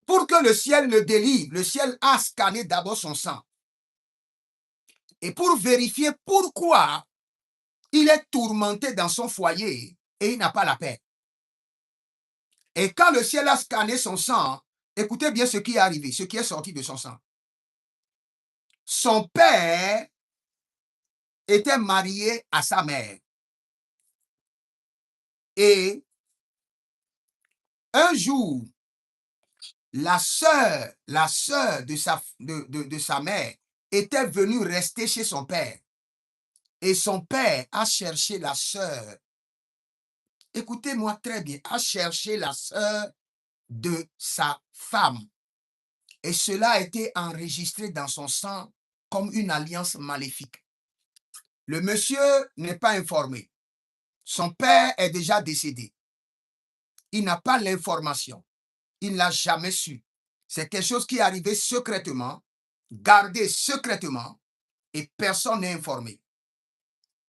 Pour que le ciel le délivre, le ciel a scanné d'abord son sang. Et pour vérifier pourquoi il est tourmenté dans son foyer et il n'a pas la paix. Et quand le ciel a scanné son sang, écoutez bien ce qui est arrivé, ce qui est sorti de son sang. Son père était marié à sa mère. Et un jour, la sœur de sa mère était venue rester chez son père. Et son père a cherché la sœur. Écoutez-moi très bien, a cherché la sœur de sa femme. Et cela a été enregistré dans son sang comme une alliance maléfique. Le monsieur n'est pas informé. Son père est déjà décédé. Il n'a pas l'information. Il n'a jamais su. C'est quelque chose qui est arrivé secrètement, gardé secrètement, et personne n'est informé.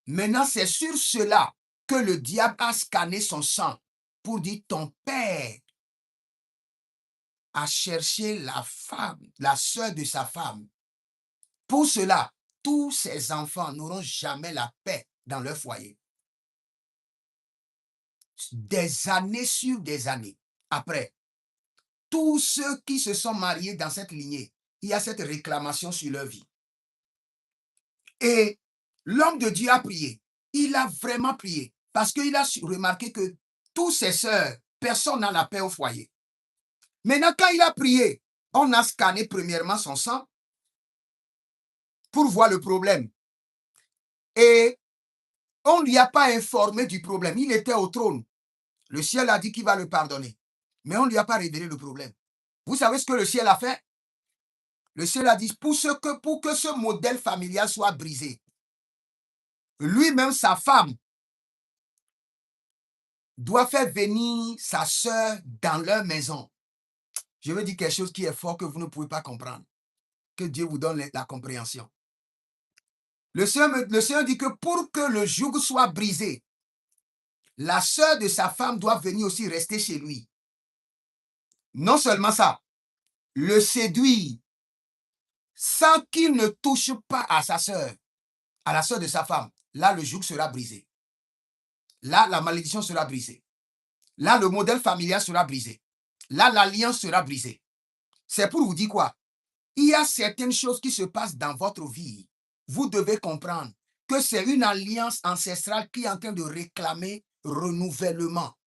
Maintenant, c'est sur cela que le diable a scanné son sang pour dire ton père a cherché la femme, la sœur de sa femme. Pour cela, tous ses enfants n'auront jamais la paix dans leur foyer. Des années sur des années après, tous ceux qui se sont mariés dans cette lignée, il y a cette réclamation sur leur vie. Et l'homme de Dieu a prié. Il a vraiment prié parce qu'il a remarqué que tous ses sœurs, personne n'a la paix au foyer. Maintenant, quand il a prié, on a scanné premièrement son sang pour voir le problème. Et on ne lui a pas informé du problème. Il était au trône. Le ciel a dit qu'il va le pardonner. Mais on ne lui a pas révélé le problème. Vous savez ce que le ciel a fait? Le ciel a dit, pour que ce modèle familial soit brisé, lui-même, sa femme, doit faire venir sa sœur dans leur maison. Je veux dire quelque chose qui est fort que vous ne pouvez pas comprendre. Que Dieu vous donne la compréhension. Le Seigneur dit que pour que le joug soit brisé, la sœur de sa femme doit venir aussi rester chez lui. Non seulement ça, le séduire sans qu'il ne touche pas à sa sœur, à la sœur de sa femme. Là, le joug sera brisé. Là, la malédiction sera brisée. Là, le modèle familial sera brisé. Là, l'alliance sera brisée. C'est pour vous dire quoi? Il y a certaines choses qui se passent dans votre vie. Vous devez comprendre que c'est une alliance ancestrale qui est en train de réclamer renouvellement.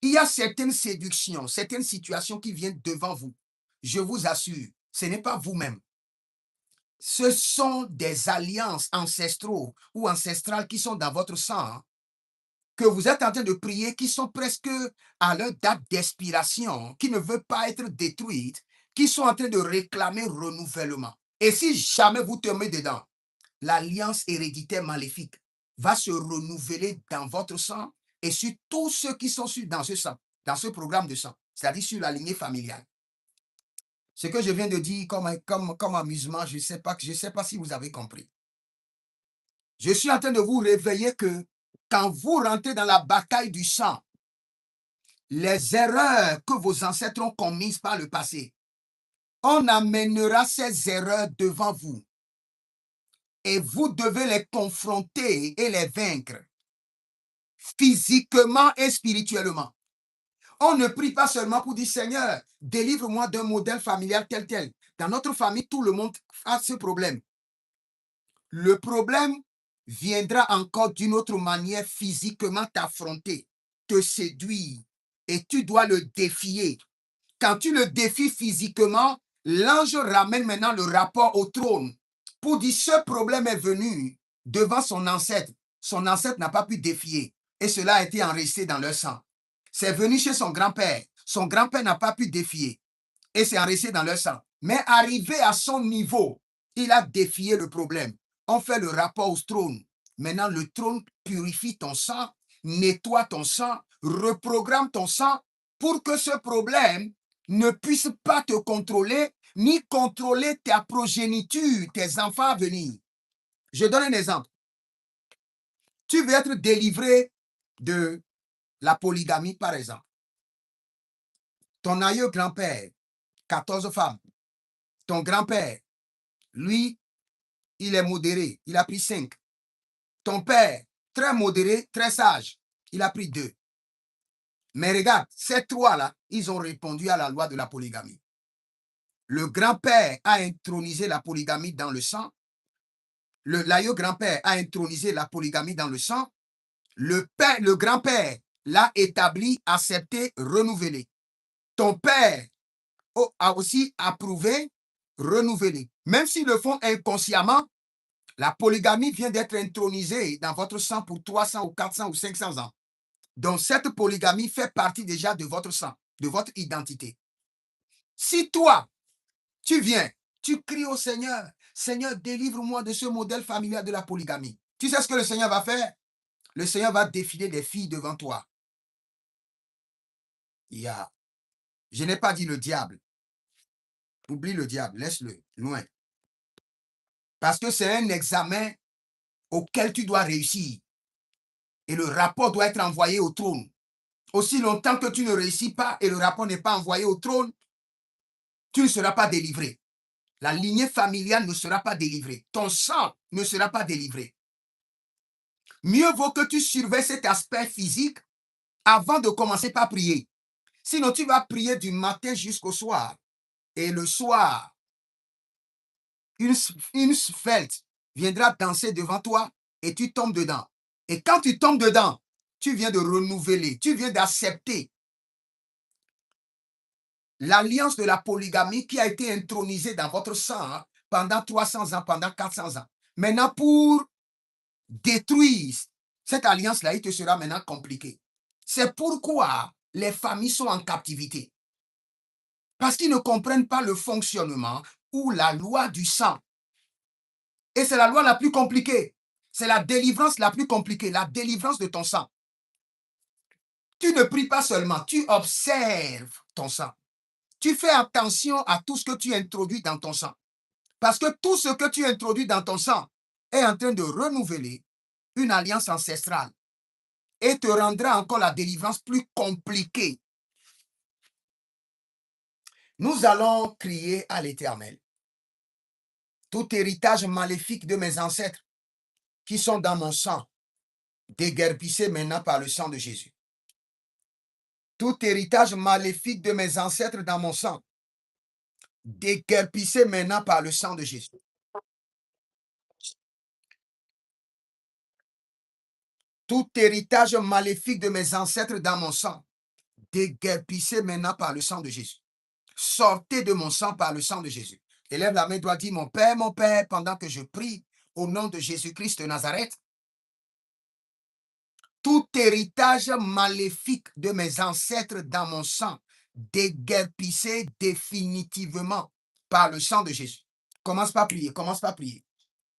Il y a certaines séductions, certaines situations qui viennent devant vous. Je vous assure, ce n'est pas vous-même. Ce sont des alliances ancestraux ou ancestrales qui sont dans votre sang, que vous êtes en train de prier, qui sont presque à leur date d'expiration, qui ne veulent pas être détruites, qui sont en train de réclamer renouvellement. Et si jamais vous tombez dedans, l'alliance héréditaire maléfique va se renouveler dans votre sang et sur tous ceux qui sont dans ce sang, dans ce programme de sang, c'est-à-dire sur la lignée familiale. Ce que je viens de dire comme amusement, je ne sais pas si vous avez compris. Je suis en train de vous réveiller que quand vous rentrez dans la bataille du sang, les erreurs que vos ancêtres ont commises par le passé, on amènera ces erreurs devant vous. Et vous devez les confronter et les vaincre, physiquement et spirituellement. On ne prie pas seulement pour dire, Seigneur, délivre-moi d'un modèle familial tel. Dans notre famille, tout le monde a ce problème. Le problème viendra encore d'une autre manière, physiquement t'affronter, te séduire, et tu dois le défier. Quand tu le défies physiquement, l'ange ramène maintenant le rapport au trône pour dire ce problème est venu devant son ancêtre. Son ancêtre n'a pas pu défier et cela a été enregistré dans leur sang. C'est venu chez son grand-père. Son grand-père n'a pas pu défier et c'est enregistré dans leur sang. Mais arrivé à son niveau, il a défié le problème. On fait le rapport au trône. Maintenant, le trône purifie ton sang, nettoie ton sang, reprogramme ton sang pour que ce problème ne puisse pas te contrôler ni contrôler ta progéniture, tes enfants à venir. Je donne un exemple. Tu veux être délivré de la polygamie, par exemple. Ton aïeux grand-père, 14 femmes. Ton grand-père, lui, il est modéré, il a pris 5. Ton père, très modéré, très sage, il a pris 2. Mais regarde, ces 3-là, ils ont répondu à la loi de la polygamie. Le grand-père a intronisé la polygamie dans le sang. L'aïeux grand-père a intronisé la polygamie dans le sang. Le grand-père l'a établi, accepté, renouvelé. Ton père a aussi approuvé, renouvelé. Même s'ils le font inconsciemment, la polygamie vient d'être intronisée dans votre sang pour 300 ou 400 ou 500 ans. Donc, cette polygamie fait partie déjà de votre sang, de votre identité. Si toi, tu viens, tu cries au Seigneur, Seigneur, délivre-moi de ce modèle familial de la polygamie. Tu sais ce que le Seigneur va faire? Le Seigneur va défiler des filles devant toi. Je n'ai pas dit le diable. Oublie le diable, laisse-le loin. Parce que c'est un examen auquel tu dois réussir. Et le rapport doit être envoyé au trône. Aussi longtemps que tu ne réussis pas et le rapport n'est pas envoyé au trône, tu ne seras pas délivré. La lignée familiale ne sera pas délivrée. Ton sang ne sera pas délivré. Mieux vaut que tu surveilles cet aspect physique avant de commencer par prier. Sinon, tu vas prier du matin jusqu'au soir. Et le soir, une svelte viendra danser devant toi et tu tombes dedans. Et quand tu tombes dedans, tu viens de renouveler, tu viens d'accepter l'alliance de la polygamie qui a été intronisée dans votre sang pendant 300 ans, pendant 400 ans. Maintenant, pour détruire cette alliance-là, il te sera maintenant compliqué. C'est pourquoi les familles sont en captivité. Parce qu'ils ne comprennent pas le fonctionnement ou la loi du sang. Et c'est la loi la plus compliquée. C'est la délivrance la plus compliquée, la délivrance de ton sang. Tu ne pries pas seulement, tu observes ton sang. Tu fais attention à tout ce que tu introduis dans ton sang. Parce que tout ce que tu introduis dans ton sang est en train de renouveler une alliance ancestrale et te rendra encore la délivrance plus compliquée. Nous allons crier à l'Éternel. Tout héritage maléfique de mes ancêtres qui sont dans mon sang, déguerpissez maintenant par le sang de Jésus. Tout héritage maléfique de mes ancêtres dans mon sang, déguerpissez maintenant par le sang de Jésus. Tout héritage maléfique de mes ancêtres dans mon sang, déguerpissez maintenant par le sang de Jésus. Sortez de mon sang par le sang de Jésus. Élève la main droite, dit mon Père, pendant que je prie au nom de Jésus-Christ de Nazareth, tout héritage maléfique de mes ancêtres dans mon sang, déguerpissez définitivement par le sang de Jésus. Commence par prier, commence par prier.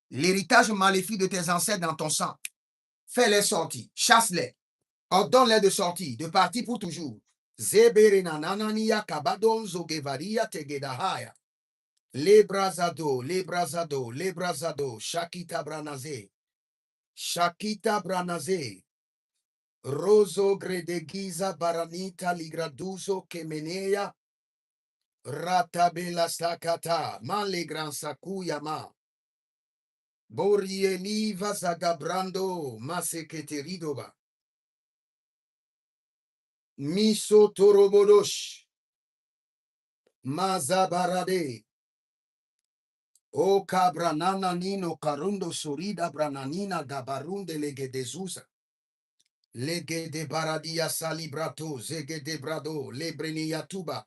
L'héritage maléfique de tes ancêtres dans ton sang, fais-les sortir, chasse-les, ordonne-les de sortir, de partir pour toujours. Zeberenanania kabadon zogevaria tegedahaya. Lebrazado, lebrazado, lebrazado, Shakita Branaze, Shakita Branaze, Roso Gredegiza Baranita Ligraduso Kemenea, Ratabela Sakata, Malegran Sakuyama, Borieliva Zagabrando, Maseketeridoba, Miso Torobodosh, Mazabarade, O Cabranana Nino Carundo Surida Brananina Gabarunde Legedezusa. Lege de baradia salibrato, zege de brado, lebrenia tuba,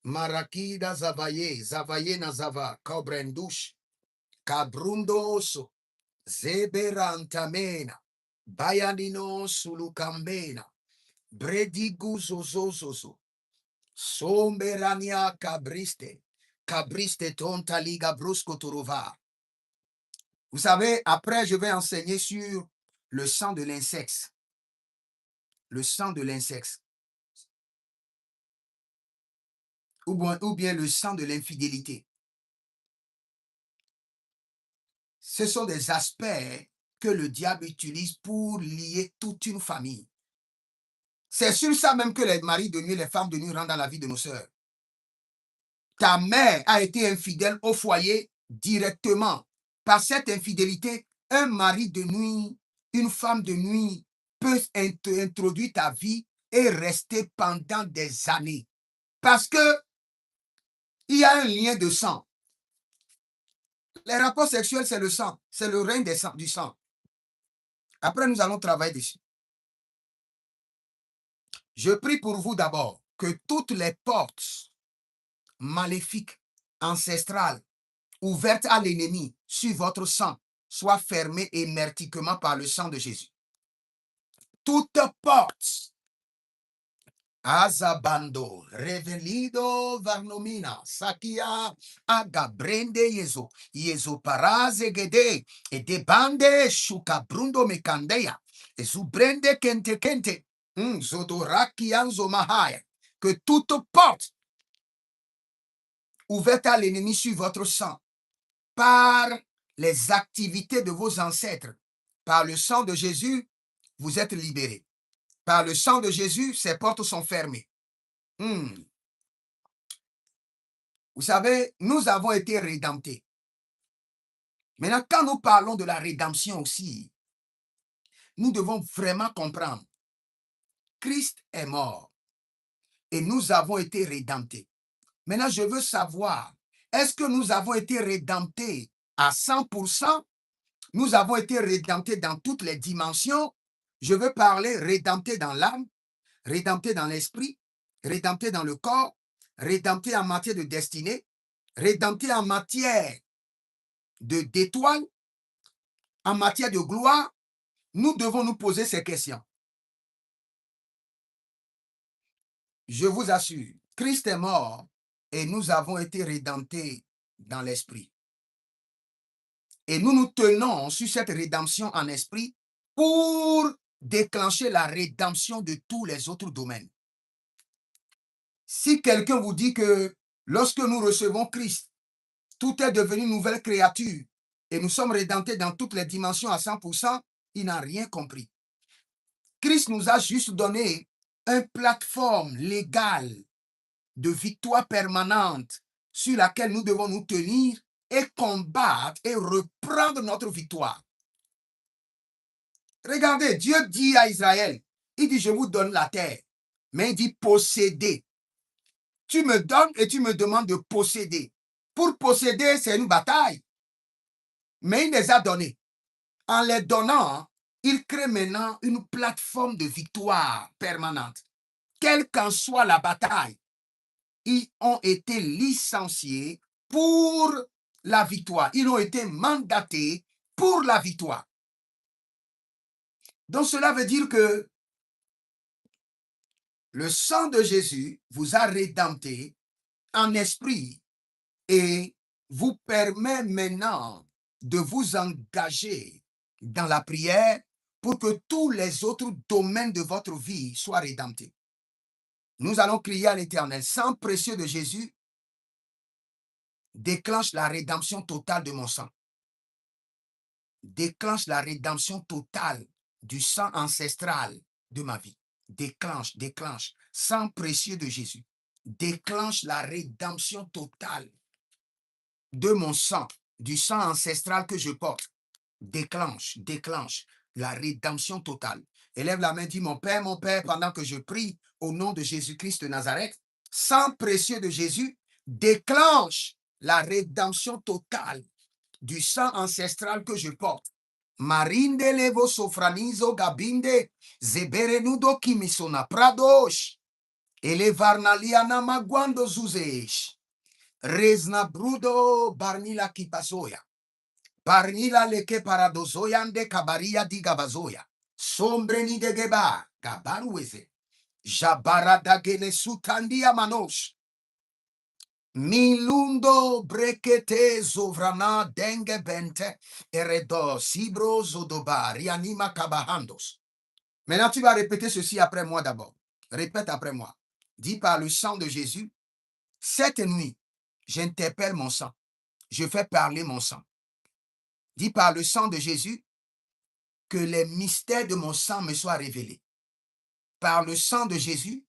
Marakida Zavaye, Zavaye Nazava, Cobrendush, Cabrundoso, Zeberantamena, Bayanino Sulukambena, Brediguzozozo, Somberania Cabriste, Cabriste Tonta Liga Brusco Turova. Vous savez, après, je vais enseigner sur le sang de l'insecte. Le sang de l'insecte. Ou bien le sang de l'infidélité. Ce sont des aspects que le diable utilise pour lier toute une famille. C'est sur ça même que les maris de nuit, les femmes de nuit rentrent dans la vie de nos sœurs. Ta mère a été infidèle au foyer directement. Par cette infidélité, un mari de nuit, une femme de nuit peut introduire ta vie et rester pendant des années. Parce que il y a un lien de sang. Les rapports sexuels, c'est le sang. C'est le règne du sang. Après, nous allons travailler dessus. Je prie pour vous d'abord que toutes les portes maléfiques, ancestrales, ouvertes à l'ennemi sur votre sang soient fermées hermétiquement par le sang de Jésus. Toutes portes. Azabando, revelido varnomina, sakia, agabrende yezo, yezo paraze gede, e de bande shukabrundo mekandeya, e zubrende kente kente, zodoraki anzo mahaya, que toute porte ouverte à l'ennemi sur votre sang, par les activités de vos ancêtres, par le sang de Jésus, vous êtes libérés. Par le sang de Jésus, ces portes sont fermées. Vous savez, nous avons été rédemptés. Maintenant, quand nous parlons de la rédemption aussi, nous devons vraiment comprendre. Christ est mort et nous avons été rédemptés. Maintenant, je veux savoir, est-ce que nous avons été rédemptés à 100%? Nous avons été rédemptés dans toutes les dimensions. Je veux parler rédemptés dans l'âme, rédemptés dans l'esprit, rédemptés dans le corps, rédemptés en matière de destinée, rédemptés en matière d'étoiles, en matière de gloire. Nous devons nous poser ces questions. Je vous assure, Christ est mort et nous avons été rédemptés dans l'esprit. Et nous nous tenons sur cette rédemption en esprit pour déclencher la rédemption de tous les autres domaines. Si quelqu'un vous dit que lorsque nous recevons Christ, tout est devenu nouvelle créature et nous sommes rédemptés dans toutes les dimensions à 100%, il n'a rien compris. Christ nous a juste donné une plateforme légale de victoire permanente sur laquelle nous devons nous tenir et combattre et reprendre notre victoire. Regardez, Dieu dit à Israël, il dit, je vous donne la terre, mais il dit posséder. Tu me donnes et tu me demandes de posséder. Pour posséder, c'est une bataille. Mais il les a donnés. En les donnant, il crée maintenant une plateforme de victoire permanente. Quelle qu'en soit la bataille, ils ont été licenciés pour la victoire. Ils ont été mandatés pour la victoire. Donc cela veut dire que le sang de Jésus vous a rédempté en esprit et vous permet maintenant de vous engager dans la prière pour que tous les autres domaines de votre vie soient rédemptés. Nous allons crier à l'Éternel. Sang précieux de Jésus, déclenche la rédemption totale de mon sang. Déclenche la rédemption totale du sang ancestral de ma vie. Déclenche. Sang précieux de Jésus. Déclenche la rédemption totale de mon sang, du sang ancestral que je porte. Déclenche la rédemption totale. Élève la main, dis mon Père, pendant que je prie au nom de Jésus-Christ de Nazareth, sang précieux de Jésus, déclenche la rédemption totale du sang ancestral que je porte. Marinde levo sofranizo gabinde zeberenudo kimisona pradosh Ele varnaliana magwando zuzesh. Rezna brudo barnila kipazoya. Barnila leke paradozoyande kabaria di gabazoya. Sombreni de geba. Gabarueze. Jabara dagene sutandia manosh. Milundo brekete zovrana denge bente eredo sibro zodoba rianima kabahandos. Maintenant, tu vas répéter ceci après moi d'abord. Répète après moi. Dis par le sang de Jésus, cette nuit, j'interpelle mon sang. Je fais parler mon sang. Dis par le sang de Jésus que les mystères de mon sang me soient révélés. Par le sang de Jésus,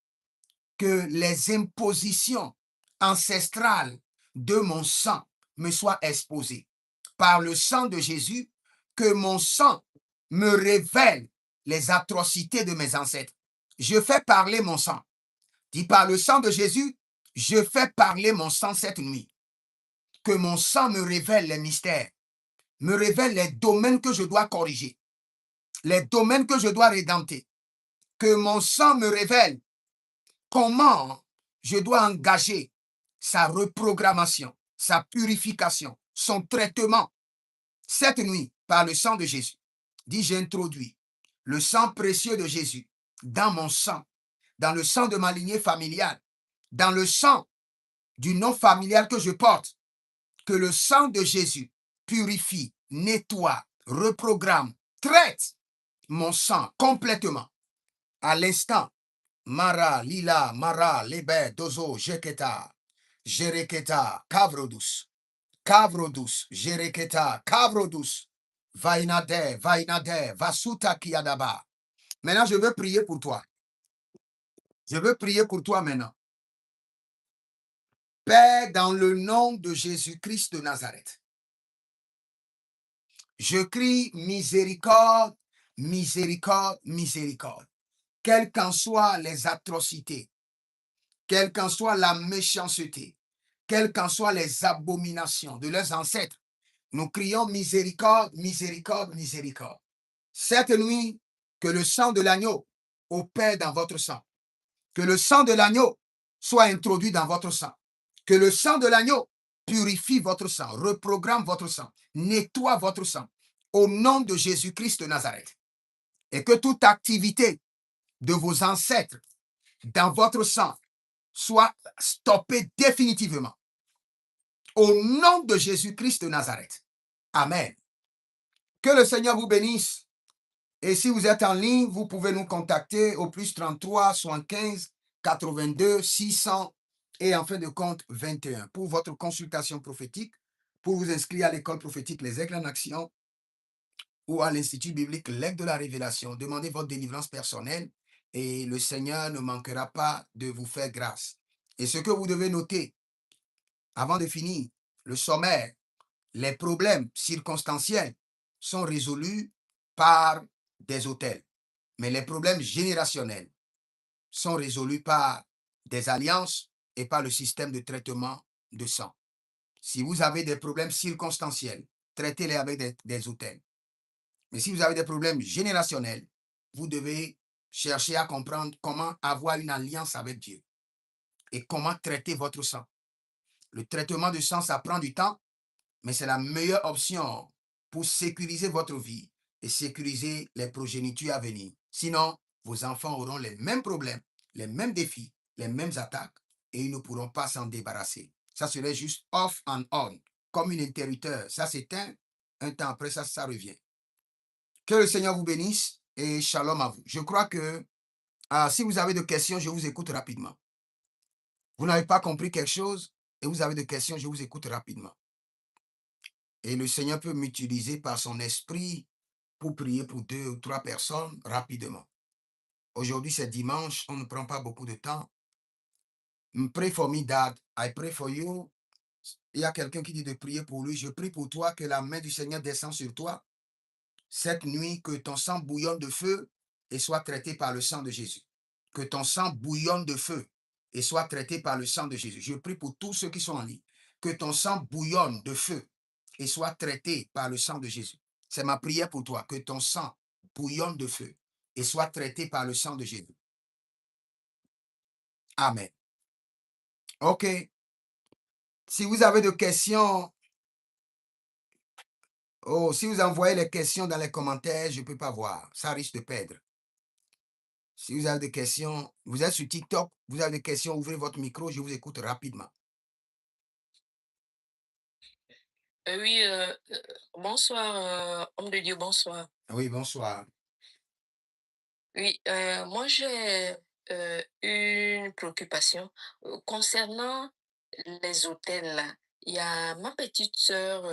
que les impositions ancestrales de mon sang me soient exposées. Par le sang de Jésus, que mon sang me révèle les atrocités de mes ancêtres. Je fais parler mon sang. Dis par le sang de Jésus, je fais parler mon sang cette nuit. Que mon sang me révèle les mystères, me révèle les domaines que je dois corriger, les domaines que je dois rédempter. Que mon sang me révèle comment je dois engager sa reprogrammation, sa purification, son traitement cette nuit par le sang de Jésus. Dis, j'introduis le sang précieux de Jésus dans mon sang, dans le sang de ma lignée familiale, dans le sang du nom familial que je porte. Que le sang de Jésus purifie, nettoie, reprogramme, traite mon sang complètement. À l'instant, Mara, Lila, Mara, Lebe, Dozo, Jeketa, Jereketa, Kavrodus, Kavrodus, Jereketa, Kavrodus, Vainade, Vainade, Vasuta Kiadaba. Maintenant, je veux prier pour toi. Je veux prier pour toi maintenant. Père, dans le nom de Jésus-Christ de Nazareth, je crie miséricorde, miséricorde, miséricorde. Quelles qu'en soient les atrocités, quelle qu'en soit la méchanceté, quelles qu'en soient les abominations de leurs ancêtres, nous crions miséricorde, miséricorde, miséricorde. Cette nuit, que le sang de l'agneau opère dans votre sang. Que le sang de l'agneau soit introduit dans votre sang. Que le sang de l'agneau purifie votre sang, reprogramme votre sang, nettoie votre sang. Au nom de Jésus-Christ de Nazareth. Et que toute activité de vos ancêtres dans votre sang soit stoppée définitivement. Au nom de Jésus-Christ de Nazareth. Amen. Que le Seigneur vous bénisse. Et si vous êtes en ligne, vous pouvez nous contacter au plus 33 75 82 600 et en fin de compte 21 pour votre consultation prophétique, pour vous inscrire à l'école prophétique Les Aigles en Action ou à l'Institut biblique L'Aigle de la Révélation. Demandez votre délivrance personnelle et le Seigneur ne manquera pas de vous faire grâce. Et ce que vous devez noter avant de finir, le sommaire, les problèmes circonstanciels sont résolus par des autels. Mais les problèmes générationnels sont résolus par des alliances et par le système de traitement de sang. Si vous avez des problèmes circonstanciels, traitez-les avec des autels. Mais si vous avez des problèmes générationnels, vous devez chercher à comprendre comment avoir une alliance avec Dieu et comment traiter votre sang. Le traitement de sang, ça prend du temps, mais c'est la meilleure option pour sécuriser votre vie et sécuriser les progénitures à venir. Sinon, vos enfants auront les mêmes problèmes, les mêmes défis, les mêmes attaques et ils ne pourront pas s'en débarrasser. Ça serait juste off and on, comme un interrupteur. Ça s'éteint, un temps après ça revient. Que le Seigneur vous bénisse et shalom à vous. Je crois que si vous avez des questions, je vous écoute rapidement. Vous n'avez pas compris quelque chose et vous avez des questions, je vous écoute rapidement. Et le Seigneur peut m'utiliser par son esprit pour prier pour 2 ou 3 personnes rapidement. Aujourd'hui, c'est dimanche, on ne prend pas beaucoup de temps. Pray for me, Dad. I pray for you. Il y a quelqu'un qui dit de prier pour lui. Je prie pour toi, que la main du Seigneur descende sur toi. Cette nuit, que ton sang bouillonne de feu et soit traité par le sang de Jésus. Que ton sang bouillonne de feu et soit traité par le sang de Jésus. Je prie pour tous ceux qui sont en ligne. Que ton sang bouillonne de feu et soit traité par le sang de Jésus. C'est ma prière pour toi. Que ton sang bouillonne de feu et soit traité par le sang de Jésus. Amen. OK. Si vous avez des questions, oh, si vous envoyez les questions dans les commentaires, je ne peux pas voir. Ça risque de perdre. Si vous avez des questions, vous êtes sur TikTok, vous avez des questions, ouvrez votre micro, je vous écoute rapidement. Oui, bonsoir, homme de Dieu, bonsoir. Oui, bonsoir. Oui, moi j'ai une préoccupation concernant les hôtels là. Il y a ma petite sœur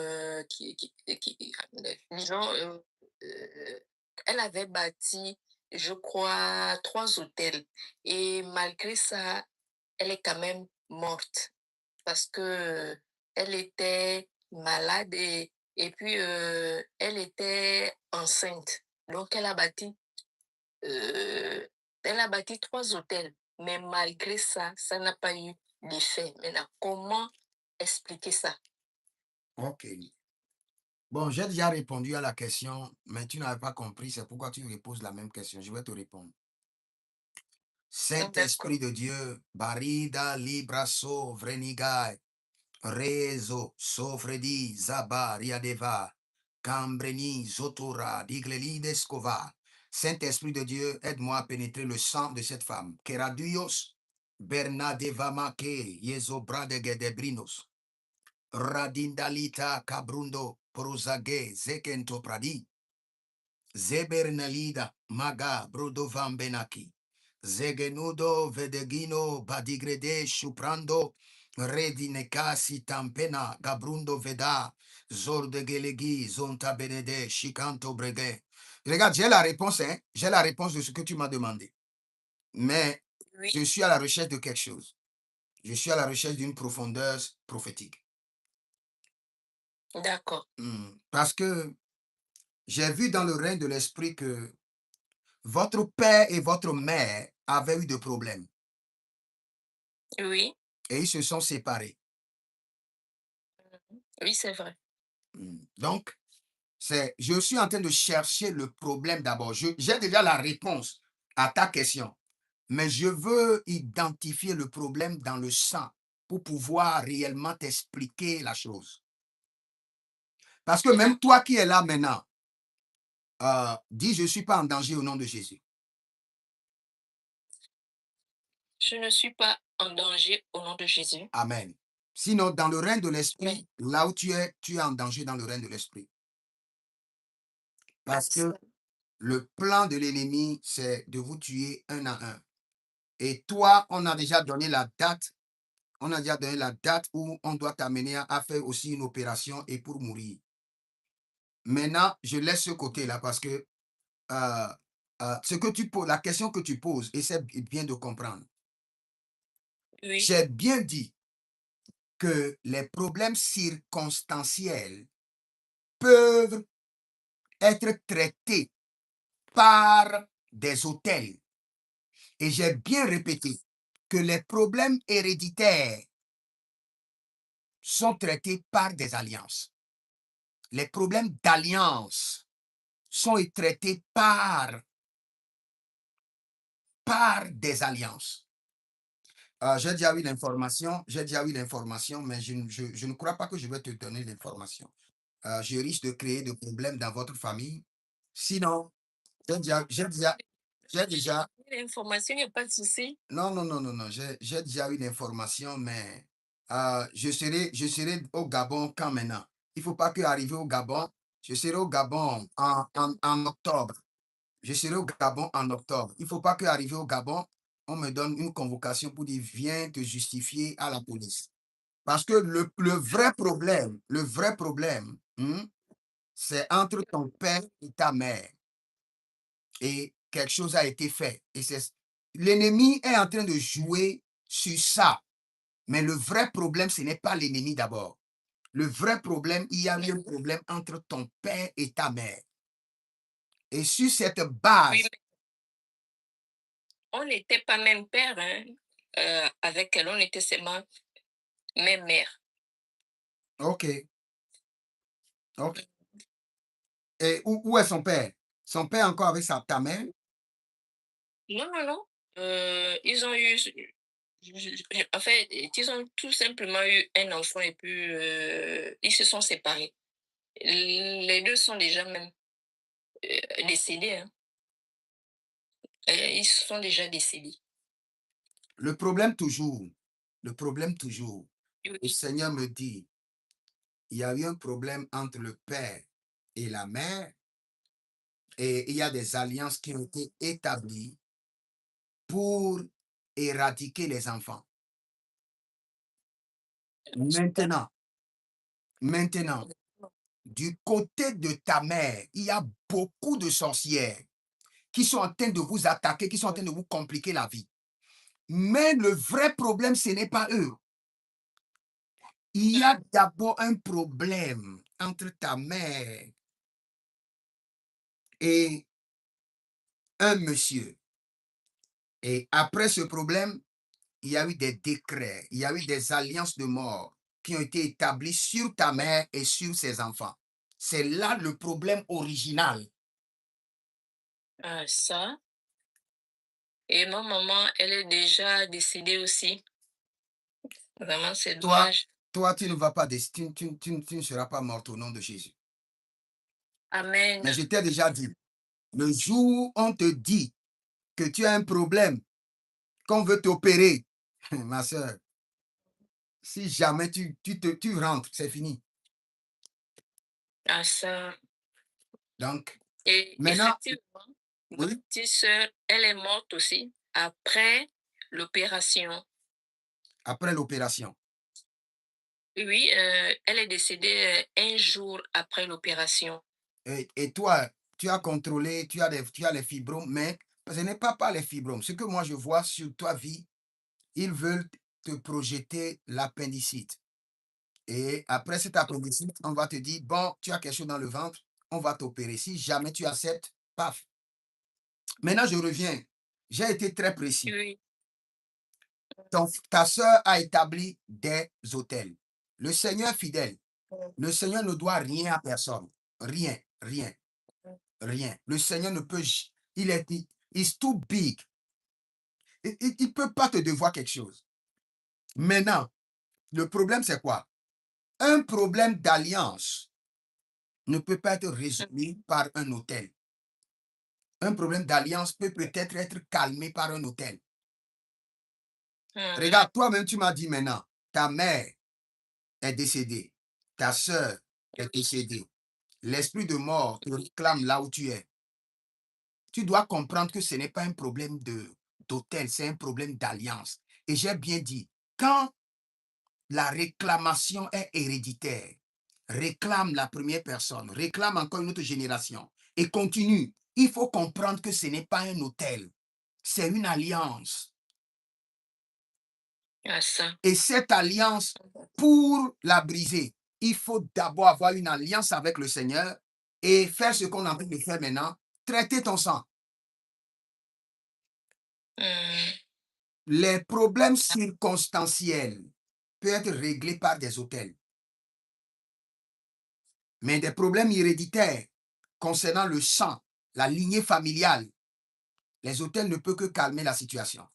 disons, euh, elle avait bâti, je crois, 3 hôtels et malgré ça, elle est quand même morte parce que elle était malade et puis elle était enceinte. Donc euh, elle a bâti 3 hôtels, mais malgré ça, ça n'a pas eu d'effet. Maintenant, comment expliquer ça? OK. Bon, j'ai déjà répondu à la question, mais tu n'avais pas compris, c'est pourquoi tu reposes la même question. Je vais te répondre. D'accord. Saint-Esprit de Dieu, Barida, Libraso, Vrenigai, Rezo, Sofredi, Zaba, Riadeva, Cambreni, Zotora, Digleli, Descova. Saint-Esprit de Dieu, aide-moi à pénétrer le sang de cette femme. Keradios, Bernadeva Make, Yezobra de Gedebrinos, Radindalita, Cabrundo, Prozage, Zekento Pradi, Zebernalida, Maga, Brodovan Benaki, Zegenudo, Vedegino, Badigrede, Shuprando, Redinekasi Tampena, Gabrundo Veda, Zordegelegi, Zonta Benede, Chicanto Breguet. Regarde, j'ai la réponse, hein? J'ai la réponse de ce que tu m'as demandé. Mais Oui, je suis à la recherche de quelque chose. Je suis à la recherche d'une profondeur prophétique. d'accord. Parce que j'ai vu dans le règne de l'esprit que votre père et votre mère avaient eu des problèmes Oui, et ils se sont séparés. oui, c'est vrai. Donc, je suis en train de chercher le problème d'abord. J'ai déjà la réponse à ta question, mais je veux identifier le problème dans le sang pour pouvoir réellement t'expliquer la chose. Parce que même D'accord. toi qui es là maintenant, dis, je ne suis pas en danger au nom de Jésus. Je ne suis pas en danger au nom de Jésus. Amen. Sinon, dans le règne de Mais l'esprit, là où tu es en danger dans le règne de l'esprit. Parce que le plan de l'ennemi, c'est de vous tuer un à un. Et toi, on a déjà donné la date. On a déjà donné la date où on doit t'amener à faire aussi une opération et pour mourir. Maintenant, je laisse ce côté-là parce que euh, ce que tu poses, la question que tu poses, essaie bien de comprendre. oui, J'ai bien dit que les problèmes circonstanciels peuvent être traités par des hôtels. Et j'ai bien répété que les problèmes héréditaires sont traités par des alliances. Les problèmes d'alliance sont traités par des alliances. J'ai déjà eu l'information, mais je ne crois pas que je vais te donner l'information. Je risque de créer des problèmes dans votre famille. Sinon, j'ai déjà, j'ai déjà, j'ai déjà, l'information, il n'y a pas de souci. non, non, non, non, non, j'ai déjà eu l'information, mais je serai au Gabon quand maintenant. Il ne faut pas que arriver au Gabon, je serai au Gabon en octobre. Je serai au Gabon en octobre. Il ne faut pas qu'arrivé au Gabon, on me donne une convocation pour dire viens te justifier à la police. Parce que le vrai problème, c'est entre ton père et ta mère. Et quelque chose a été fait. Et l'ennemi est en train de jouer sur ça. Mais le vrai problème, ce n'est pas l'ennemi d'abord. Le vrai problème, il y a eu un problème entre ton père et ta mère. Et sur cette Oui, base, mais on n'était pas même père, hein, avec elle, on était seulement même mère. ok, ok. Et où est son père? Son père encore avec ta mère? Non, non, non. Ils ont eu. En fait, ils ont tout simplement eu un enfant et puis ils se sont séparés. Les deux sont déjà même décédés. Hein. Ils sont déjà décédés. Le problème toujours, le Oui. Seigneur me dit, il y a eu un problème entre le père et la mère et il y a des alliances qui ont été établies pour éradiquer les enfants. Maintenant, maintenant, du côté de ta mère, il y a beaucoup de sorcières qui sont en train de vous attaquer, qui sont en train de vous compliquer la vie. Mais le vrai problème, ce n'est pas eux. Il y a d'abord un problème entre ta mère et un monsieur. Et après ce problème, il y a eu des décrets, il y a eu des alliances de mort qui ont été établies sur ta mère et sur ses enfants. C'est là le problème original. Ça. Et ma maman, elle est déjà décédée aussi. Vraiment, c'est Toi, dommage. toi, tu ne vas pas, tu ne seras pas mort au nom de Jésus. Amen. Mais je t'ai déjà dit, le jour où on te dit que tu as un problème, qu'on veut t'opérer, ma soeur, si jamais tu rentres, c'est fini. Ça. Donc, Et maintenant, effectivement, ma oui, petite sœur, elle est morte aussi après l'opération. après l'opération. Oui, elle est décédée un jour après l'opération. Et toi, tu as contrôlé, tu as les fibromes, mais ce n'est pas les fibromes. Ce que moi je vois sur ta vie, ils veulent te projeter l'appendicite. Et après cet appendicite, on va te dire, bon, tu as quelque chose dans le ventre, on va t'opérer. Si jamais tu acceptes, paf. Maintenant, je reviens. J'ai été très précis. Oui. Ta soeur a établi des hôtels. Le Seigneur est fidèle. Le Seigneur ne doit rien à personne. Rien, rien, rien. Le Seigneur ne peut. Il est. Is too big. Il ne peut pas te devoir quelque chose. Maintenant, le problème, c'est quoi? Un problème d'alliance ne peut pas être résolu par un hôtel. Un problème d'alliance peut peut-être être calmé par un hôtel. Regarde, toi-même, tu m'as dit maintenant, ta mère est décédée, ta soeur est décédée. L'esprit de mort te réclame là où tu es. Tu dois comprendre que ce n'est pas un problème d'hôtel, c'est un problème d'alliance. Et j'ai bien dit, quand la réclamation est héréditaire, réclame la première personne, réclame encore une autre génération et continue, il faut comprendre que ce n'est pas un hôtel, c'est une alliance. Ça. Et cette alliance, pour la briser, il faut d'abord avoir une alliance avec le Seigneur et faire ce qu'on a envie de faire maintenant, traiter ton sang. Les problèmes circonstanciels peuvent être réglés par des hôtels. Mais des problèmes héréditaires concernant le sang, la lignée familiale, les hôtels ne peuvent que calmer la situation.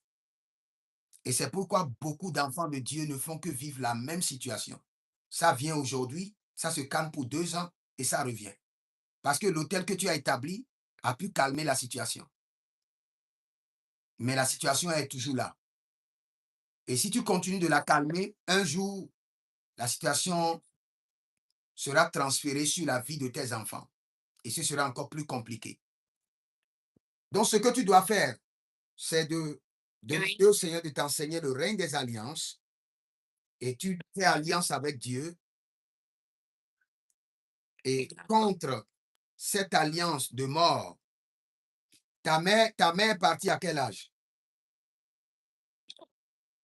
Et c'est pourquoi beaucoup d'enfants de Dieu ne font que vivre la même situation. Ça vient aujourd'hui, ça se calme pour 2 ans et ça revient. Parce que l'hôtel que tu as établi a pu calmer la situation. Mais la situation est toujours là. Et si tu continues de la calmer, un jour, la situation sera transférée sur la vie de tes enfants. Et ce sera encore plus compliqué. Donc, ce que tu dois faire, c'est de demander Oui. au Seigneur de t'enseigner le règne des alliances et tu fais alliance avec Dieu et contre cette alliance de mort. Ta mère est partie à quel âge?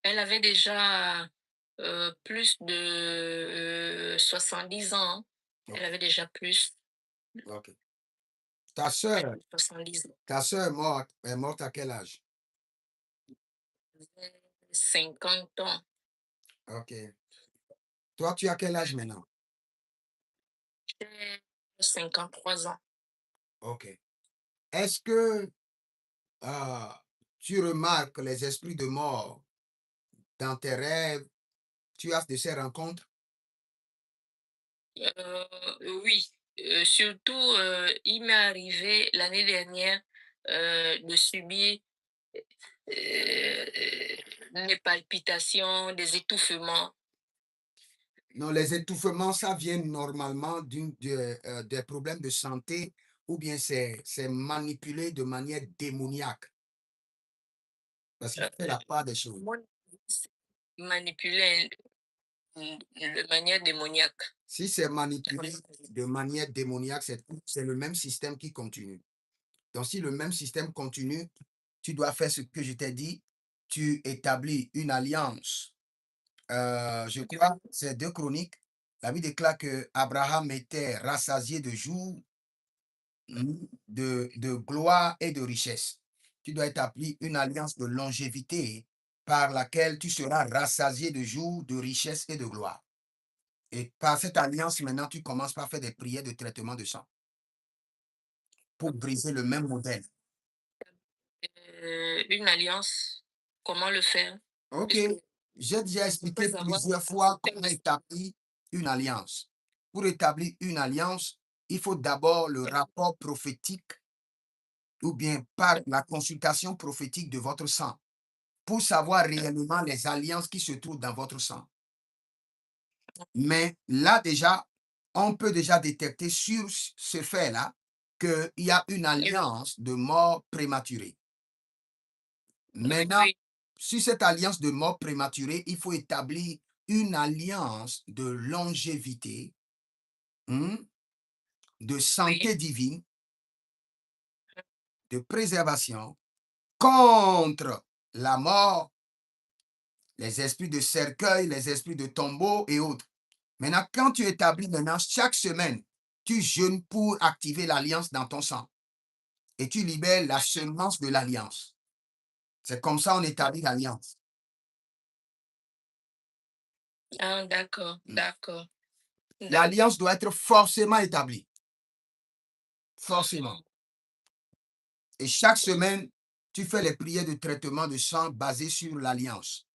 Elle avait déjà plus de 70 ans. Hein. Elle Ok, avait déjà plus ok. Ta soeur, de 70 ans. ta soeur est morte à quel âge? 50 ans. Ok. Toi, tu as quel âge maintenant? J'ai 53 ans. Ok. Est-ce que tu remarques les esprits de mort dans tes rêves, tu as de ces rencontres? Oui, surtout, il m'est arrivé l'année dernière, de subir, des palpitations, des étouffements. Non, les étouffements, ça vient normalement des problèmes de santé ou bien c'est manipulé de manière démoniaque. Parce qu'il Heu, fait la part des choses. moi, c'est manipulé, de manière démoniaque. Si c'est manipulé de manière démoniaque, c'est le même système qui continue. Donc, si le même système continue, tu dois faire ce que je t'ai dit. Tu établis une alliance. Je crois, c'est 2 Chroniques. La Bible déclare que Abraham était rassasié de jours, de gloire et de richesse. Tu dois établir une alliance de longévité par laquelle tu seras rassasié de jours, de richesse et de gloire. Et par cette alliance, maintenant, tu commences par faire des prières de traitement de sang pour briser le même modèle. Une alliance, comment le faire? OK. Puisque J'ai déjà on peut expliqué savoir plusieurs fois comment établir une alliance. Pour établir une alliance, il faut d'abord le rapport prophétique ou bien par la consultation prophétique de votre sang pour savoir réellement les alliances qui se trouvent dans votre sang. Mais là déjà, on peut déjà détecter sur ce fait-là qu'il y a une alliance de mort prématurée. Maintenant, oui, sur cette alliance de mort prématurée, il faut établir une alliance de longévité, hmm, de oui, santé divine, de préservation contre la mort, les esprits de cercueil, les esprits de tombeau et autres. Maintenant, quand tu établis maintenant, chaque semaine, tu jeûnes pour activer l'alliance dans ton sang et tu libères la semence de l'alliance. C'est comme ça on établit l'alliance. ah d'accord, Hmm. d'accord, d'accord. L'alliance doit être forcément établie. Forcément. Et chaque semaine, tu fais les prières de traitement de sang basées sur l'alliance.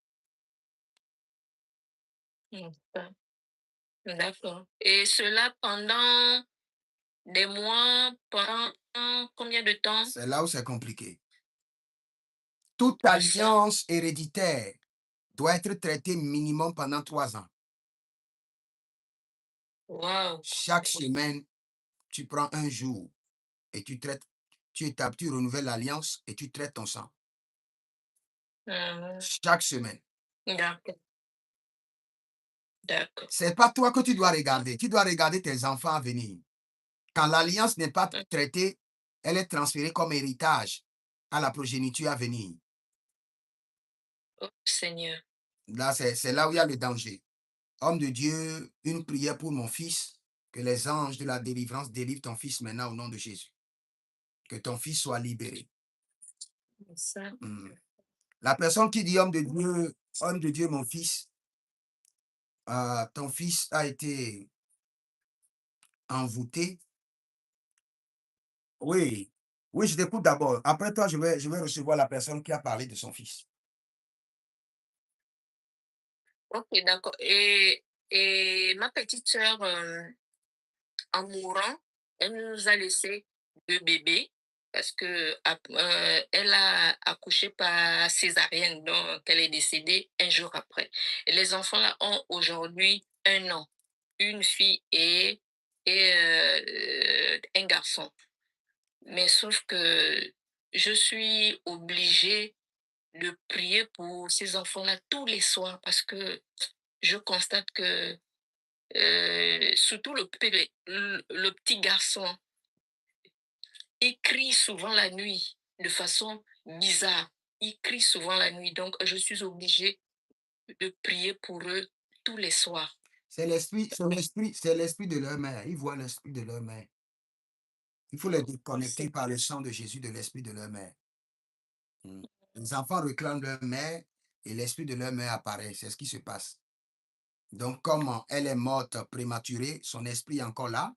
Ah, d'accord. Et cela pendant des mois, pendant combien de temps? C'est là où c'est compliqué. Toute C'est ça. alliance héréditaire doit être traitée minimum pendant 3 ans. Waouh! Chaque semaine, tu prends un jour et tu traites, tu renouvelles l'alliance et tu traites ton sang. Mmh, Chaque semaine. d'accord, d'accord. C'est pas toi que tu dois regarder. Tu dois regarder tes enfants à venir. Quand l'alliance n'est pas Mmh, traitée, elle est transférée comme héritage à la progéniture à venir. oh Seigneur. Là, c'est là où il y a le danger. Homme de Dieu, une prière pour mon fils, que les anges de la délivrance délivrent ton fils maintenant au nom de Jésus. Que ton fils soit libéré. C'est ça. Hmm. La personne qui dit homme de Dieu, mon fils, ton fils a été envoûté. Oui, oui, je t'écoute d'abord. Après toi, je vais recevoir la personne qui a parlé de son fils. OK, d'accord. Et ma petite sœur, en mourant, elle nous a laissé 2 bébés parce elle a accouché par césarienne, donc elle est décédée un jour après. Et les enfants là ont aujourd'hui 1 an, une fille et un garçon. Mais sauf que je suis obligée de prier pour ces enfants-là tous les soirs parce que je constate que, surtout le petit garçon, il crie souvent la nuit de façon bizarre. Il crie souvent la nuit, donc je suis obligée de prier pour eux tous les soirs. C'est l'esprit de leur mère. Ils voient l'esprit de leur mère. Il faut les déconnecter C'est par le sang de Jésus de l'esprit de leur mère. Mm. Les enfants réclament leur mère et l'esprit de leur mère apparaît. C'est ce qui se passe. Donc, comme elle est morte prématurée, son esprit est encore là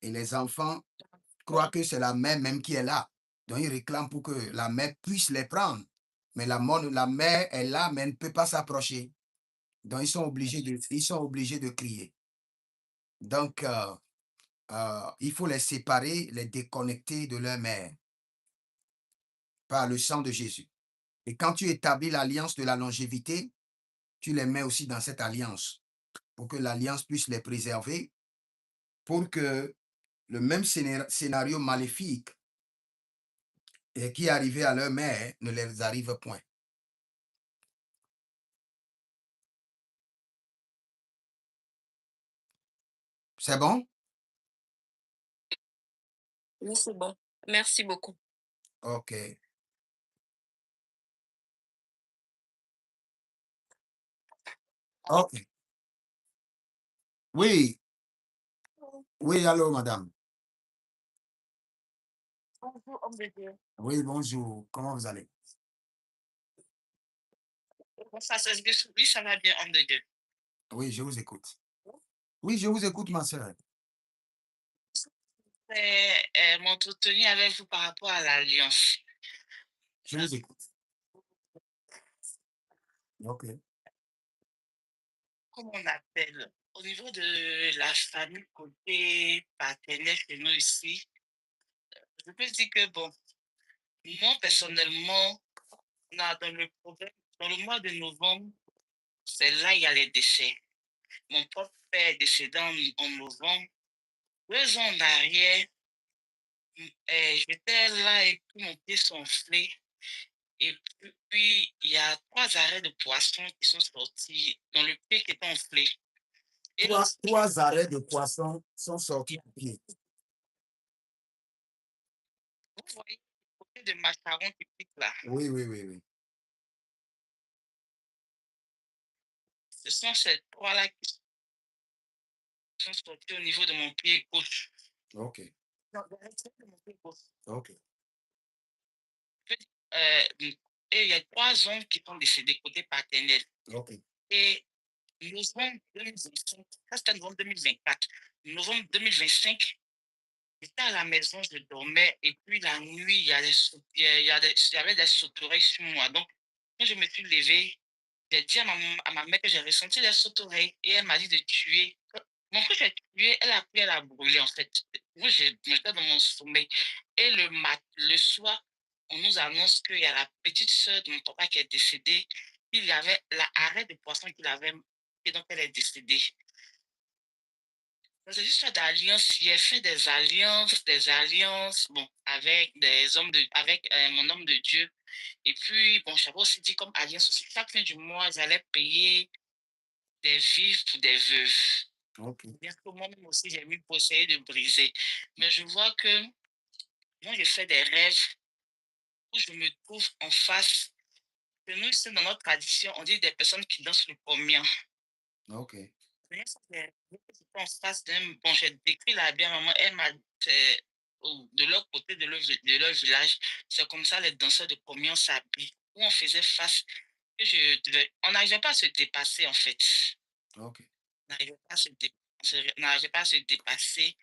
et les enfants croient que c'est la mère même qui est là. Donc, ils réclament pour que la mère puisse les prendre. Mais la mer est là, mais elle ne peut pas s'approcher. Donc, ils sont obligés de crier. Donc, il faut les séparer, les déconnecter de leur mère par le sang de Jésus. Et quand tu établis l'alliance de la longévité, tu les mets aussi dans cette alliance pour que l'alliance puisse les préserver, pour que le même scénario maléfique qui est arrivé à leur mère ne les arrive point. C'est bon? Oui, c'est bon. Merci beaucoup. OK. OK. Oui, oui, allô, madame. Bonjour, homme de Dieu. Oui, bonjour. Comment vous allez? Bon, oui, ça va bien, homme de Dieu. Oui, je vous écoute. Oui, je vous écoute, ma soeur. C'est m'entretenir avec vous par rapport à l'alliance. Je vous écoute. OK. Comment on appelle? Au niveau de la famille côté paternel chez nous ici, je peux dire que bon, moi personnellement, dans le problème, dans le mois de novembre, c'est là il y a les décès. Mon propre père est décédé en novembre. 2 ans en arrière, j'étais là et puis mon pied s'enflait. Et puis, il y a 3 arrêts de poissons qui sont sortis dans le pied qui était enflé. Et Trois arrêts de poissons sont sortis du pied. vous voyez, le côté de macaron typique là, Oui, oui, oui, oui. ce sont ces 3-là qui sont sortis au niveau de mon pied gauche. OK. Non, de l'extérieur de mon pied gauche. OK. Et il y a 3 hommes qui sont décédés côté paternel. OK. Et novembre 2025, ça c'était novembre 2024. Novembre 2025, j'étais à la maison, je dormais, et puis la nuit, il y avait des sauterelles sur moi. Donc, quand je me suis levé, j'ai dit à ma mère que j'ai ressenti des sauterelles, et elle m'a dit de tuer. Mon frère, j'ai tué, elle a pris, elle a brûlé, en fait. Moi, j'étais dans mon sommeil. Et le soir, on nous annonce qu'il y a la petite sœur de mon papa qui est décédée. Il y avait l'arrêt de poisson qu'il avait, et donc elle est décédée. Dans cette histoire d'alliance, j'ai fait des alliances, bon, avec des hommes avec mon homme de Dieu. Et puis, bon, j'avais aussi dit comme alliance aussi, chaque fin du mois, j'allais payer des vivres pour des veuves. OK. Bien que moi-même aussi, j'ai mis pour essayer de briser. Mais je vois que moi, je fais des rêves où je me trouve en face. Que nous, c'est dans notre tradition, on dit des personnes qui dansent le comian. OK. En face d'un. Bon, j'ai décrit la bien maman, elle m'a dit, de l'autre côté de leur village, c'est comme ça les danseurs de comion s'habillent. Où on faisait face, on n'arrivait pas à se dépasser en fait. OK. On n'arrivait pas à se dépasser.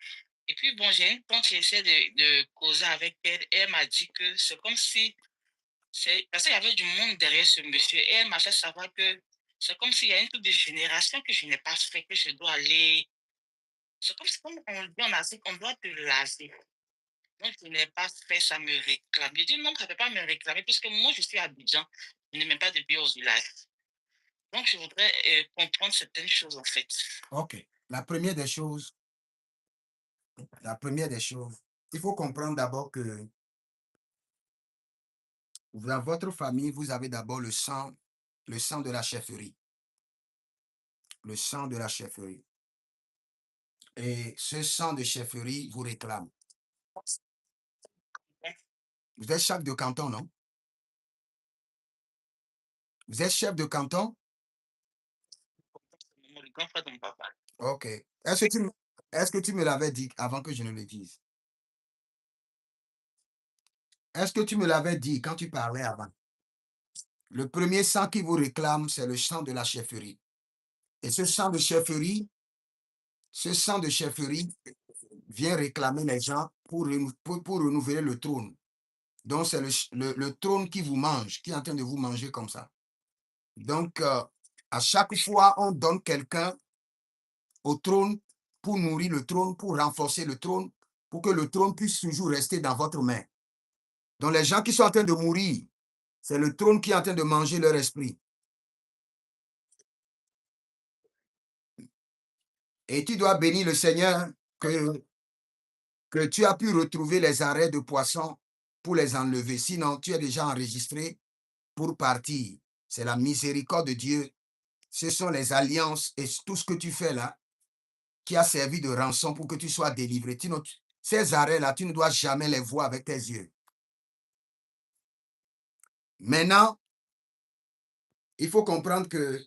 Et puis bon, j'ai une tante qui essaie de causer avec elle. Et elle m'a dit que c'est comme si, parce qu'il y avait du monde derrière ce monsieur. Et elle m'a fait savoir que c'est comme s'il y a une toute de génération que je n'ai pas fait, que je dois aller. C'est comme si, comme on dit en Afrique, on doit te laver. Donc, je n'ai pas fait, ça me réclame. Je dis non, ça ne peut pas me réclamer, puisque moi, je suis à Abidjan. Je n'ai même pas de bio au village. Donc, je voudrais comprendre certaines choses, en fait. OK. La première des choses, il faut comprendre d'abord que dans votre famille, vous avez d'abord le sang de la chefferie. Le sang de la chefferie. Et ce sang de chefferie vous réclame. Vous êtes chef de canton, non? Vous êtes chef de canton? Le grand frère de mon papa. OK. Est-ce que tu me l'avais dit avant que je ne le dise? Est-ce que tu me l'avais dit quand tu parlais avant? Le premier sang qui vous réclame, c'est le sang de la chefferie. Et ce sang de chefferie vient réclamer les gens pour renouveler le trône Donc, c'est le trône qui vous mange, qui est en train de vous manger comme ça. Donc, à chaque fois, on donne quelqu'un au trône pour nourrir le trône, pour renforcer le trône, pour que le trône puisse toujours rester dans votre main. Donc, les gens qui sont en train de mourir, c'est le trône qui est en train de manger leur esprit. Et tu dois bénir le Seigneur que tu as pu retrouver les arrêts de poissons pour les enlever. Sinon, tu es déjà enregistré pour partir. C'est la miséricorde de Dieu. Ce sont les alliances et tout ce que tu fais là qui a servi de rançon pour que tu sois délivré. Ces arrêts-là, tu ne dois jamais les voir avec tes yeux. Maintenant, il faut comprendre que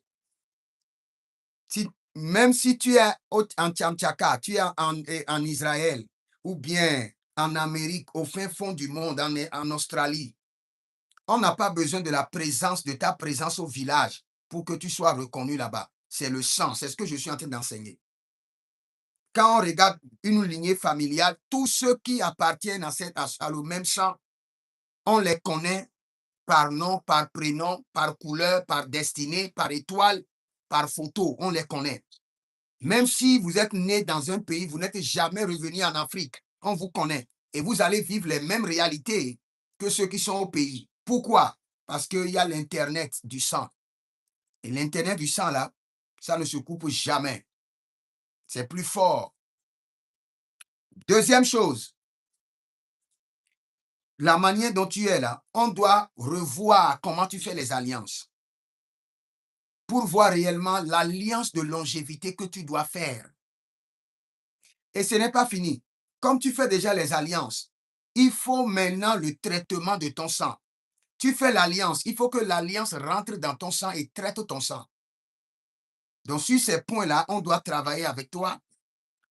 même si tu es en Tchamtchaka, tu es en Israël ou bien en Amérique, au fin fond du monde, en Australie, on n'a pas besoin de la présence, de ta présence au village pour que tu sois reconnu là-bas. C'est le sang, c'est ce que je suis en train d'enseigner. Quand on regarde une lignée familiale, tous ceux qui appartiennent à le même sang, on les connaît par nom, par prénom, par couleur, par destinée, par étoile, par photo, on les connaît. Même si vous êtes né dans un pays, vous n'êtes jamais revenu en Afrique, on vous connaît. Et vous allez vivre les mêmes réalités que ceux qui sont au pays. Pourquoi? Parce qu'il y a l'Internet du sang. Et l'Internet du sang, là, ça ne se coupe jamais. C'est plus fort. Deuxième chose, la manière dont tu es là, on doit revoir comment tu fais les alliances pour voir réellement l'alliance de longévité que tu dois faire. Et ce n'est pas fini. Comme tu fais déjà les alliances, il faut maintenant le traitement de ton sang. Tu fais l'alliance, il faut que l'alliance rentre dans ton sang et traite ton sang. Donc, sur ces points-là, on doit travailler avec toi.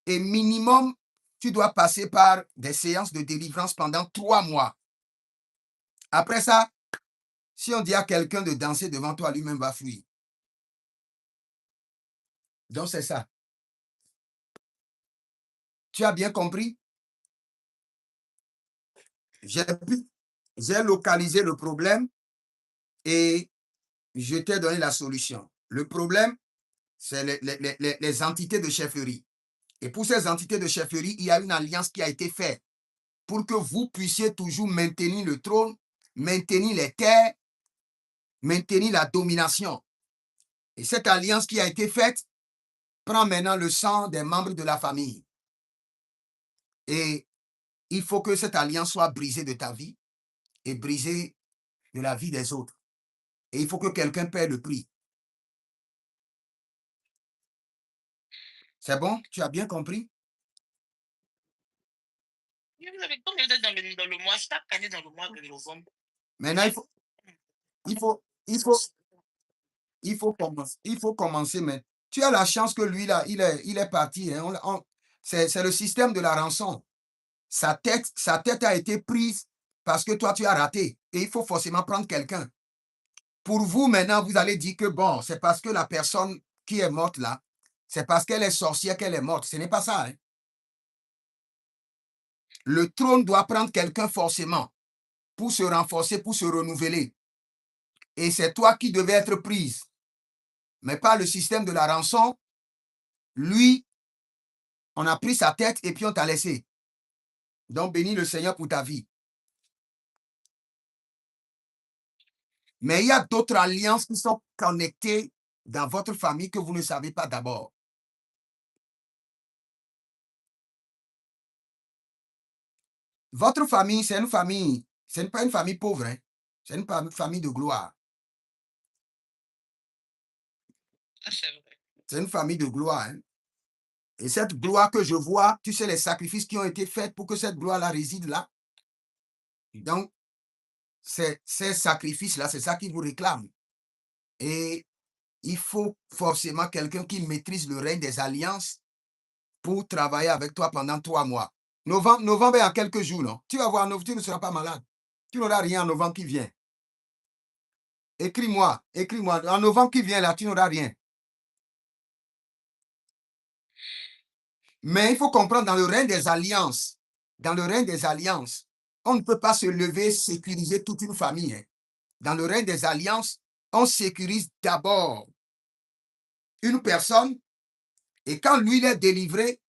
Et minimum, tu dois passer par des séances de délivrance pendant 3 mois. Après ça, si on dit à quelqu'un de danser devant toi, lui-même va fuir. Donc, c'est ça. Tu as bien compris? J'ai localisé le problème et je t'ai donné la solution. Le problème, c'est les entités de chefferie. Et pour ces entités de chefferie, il y a une alliance qui a été faite pour que vous puissiez toujours maintenir le trône, maintenir les terres, maintenir la domination. Et cette alliance qui a été faite prend maintenant le sang des membres de la famille. Et il faut que cette alliance soit brisée de ta vie et brisée de la vie des autres. Et il faut que quelqu'un paie le prix. C'est bon? Tu as bien compris? Dans le mois, chaque année dans le mois de novembre. Maintenant, il faut commencer, mais tu as la chance que lui, là, il est parti. Hein. C'est le système de la rançon. Sa tête a été prise parce que toi, tu as raté. Et il faut forcément prendre quelqu'un. Pour vous, maintenant, vous allez dire que bon, c'est parce que la personne qui est morte là, c'est parce qu'elle est sorcière qu'elle est morte. Ce n'est pas ça. Hein. Le trône doit prendre quelqu'un forcément pour se renforcer, pour se renouveler. Et c'est toi qui devais être prise. Mais par le système de la rançon, lui, on a pris sa tête et puis on t'a laissé. Donc, bénis le Seigneur pour ta vie. Mais il y a d'autres alliances qui sont connectées dans votre famille que vous ne savez pas d'abord. Votre famille, c'est une famille, ce n'est pas une famille pauvre, hein? C'est une famille de gloire. C'est une famille de gloire. Hein? Et cette gloire que je vois, tu sais les sacrifices qui ont été faits pour que cette gloire-là réside là. Donc, ces sacrifices-là, c'est ça qui vous réclame. Et il faut forcément quelqu'un qui maîtrise le règne des alliances pour travailler avec toi pendant 3 mois. Novembre est en quelques jours. Non? Tu vas voir, tu ne seras pas malade. Tu n'auras rien en novembre qui vient. Écris-moi. En novembre qui vient, là, tu n'auras rien. Mais il faut comprendre, dans le règne des alliances, On ne peut pas se lever, sécuriser toute une famille. Hein. Dans le règne des alliances, on sécurise d'abord une personne et quand lui il est délivré,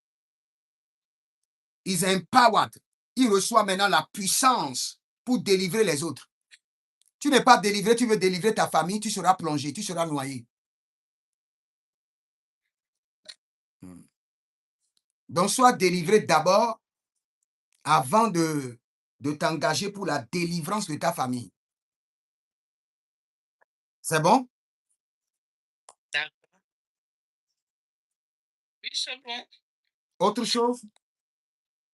il est empowered. Il reçoit maintenant la puissance pour délivrer les autres. Tu n'es pas délivré, tu veux délivrer ta famille, tu seras plongé, tu seras noyé. Donc, sois délivré d'abord avant de t'engager pour la délivrance de ta famille. C'est bon? D'accord. Oui, c'est bon. Autre chose?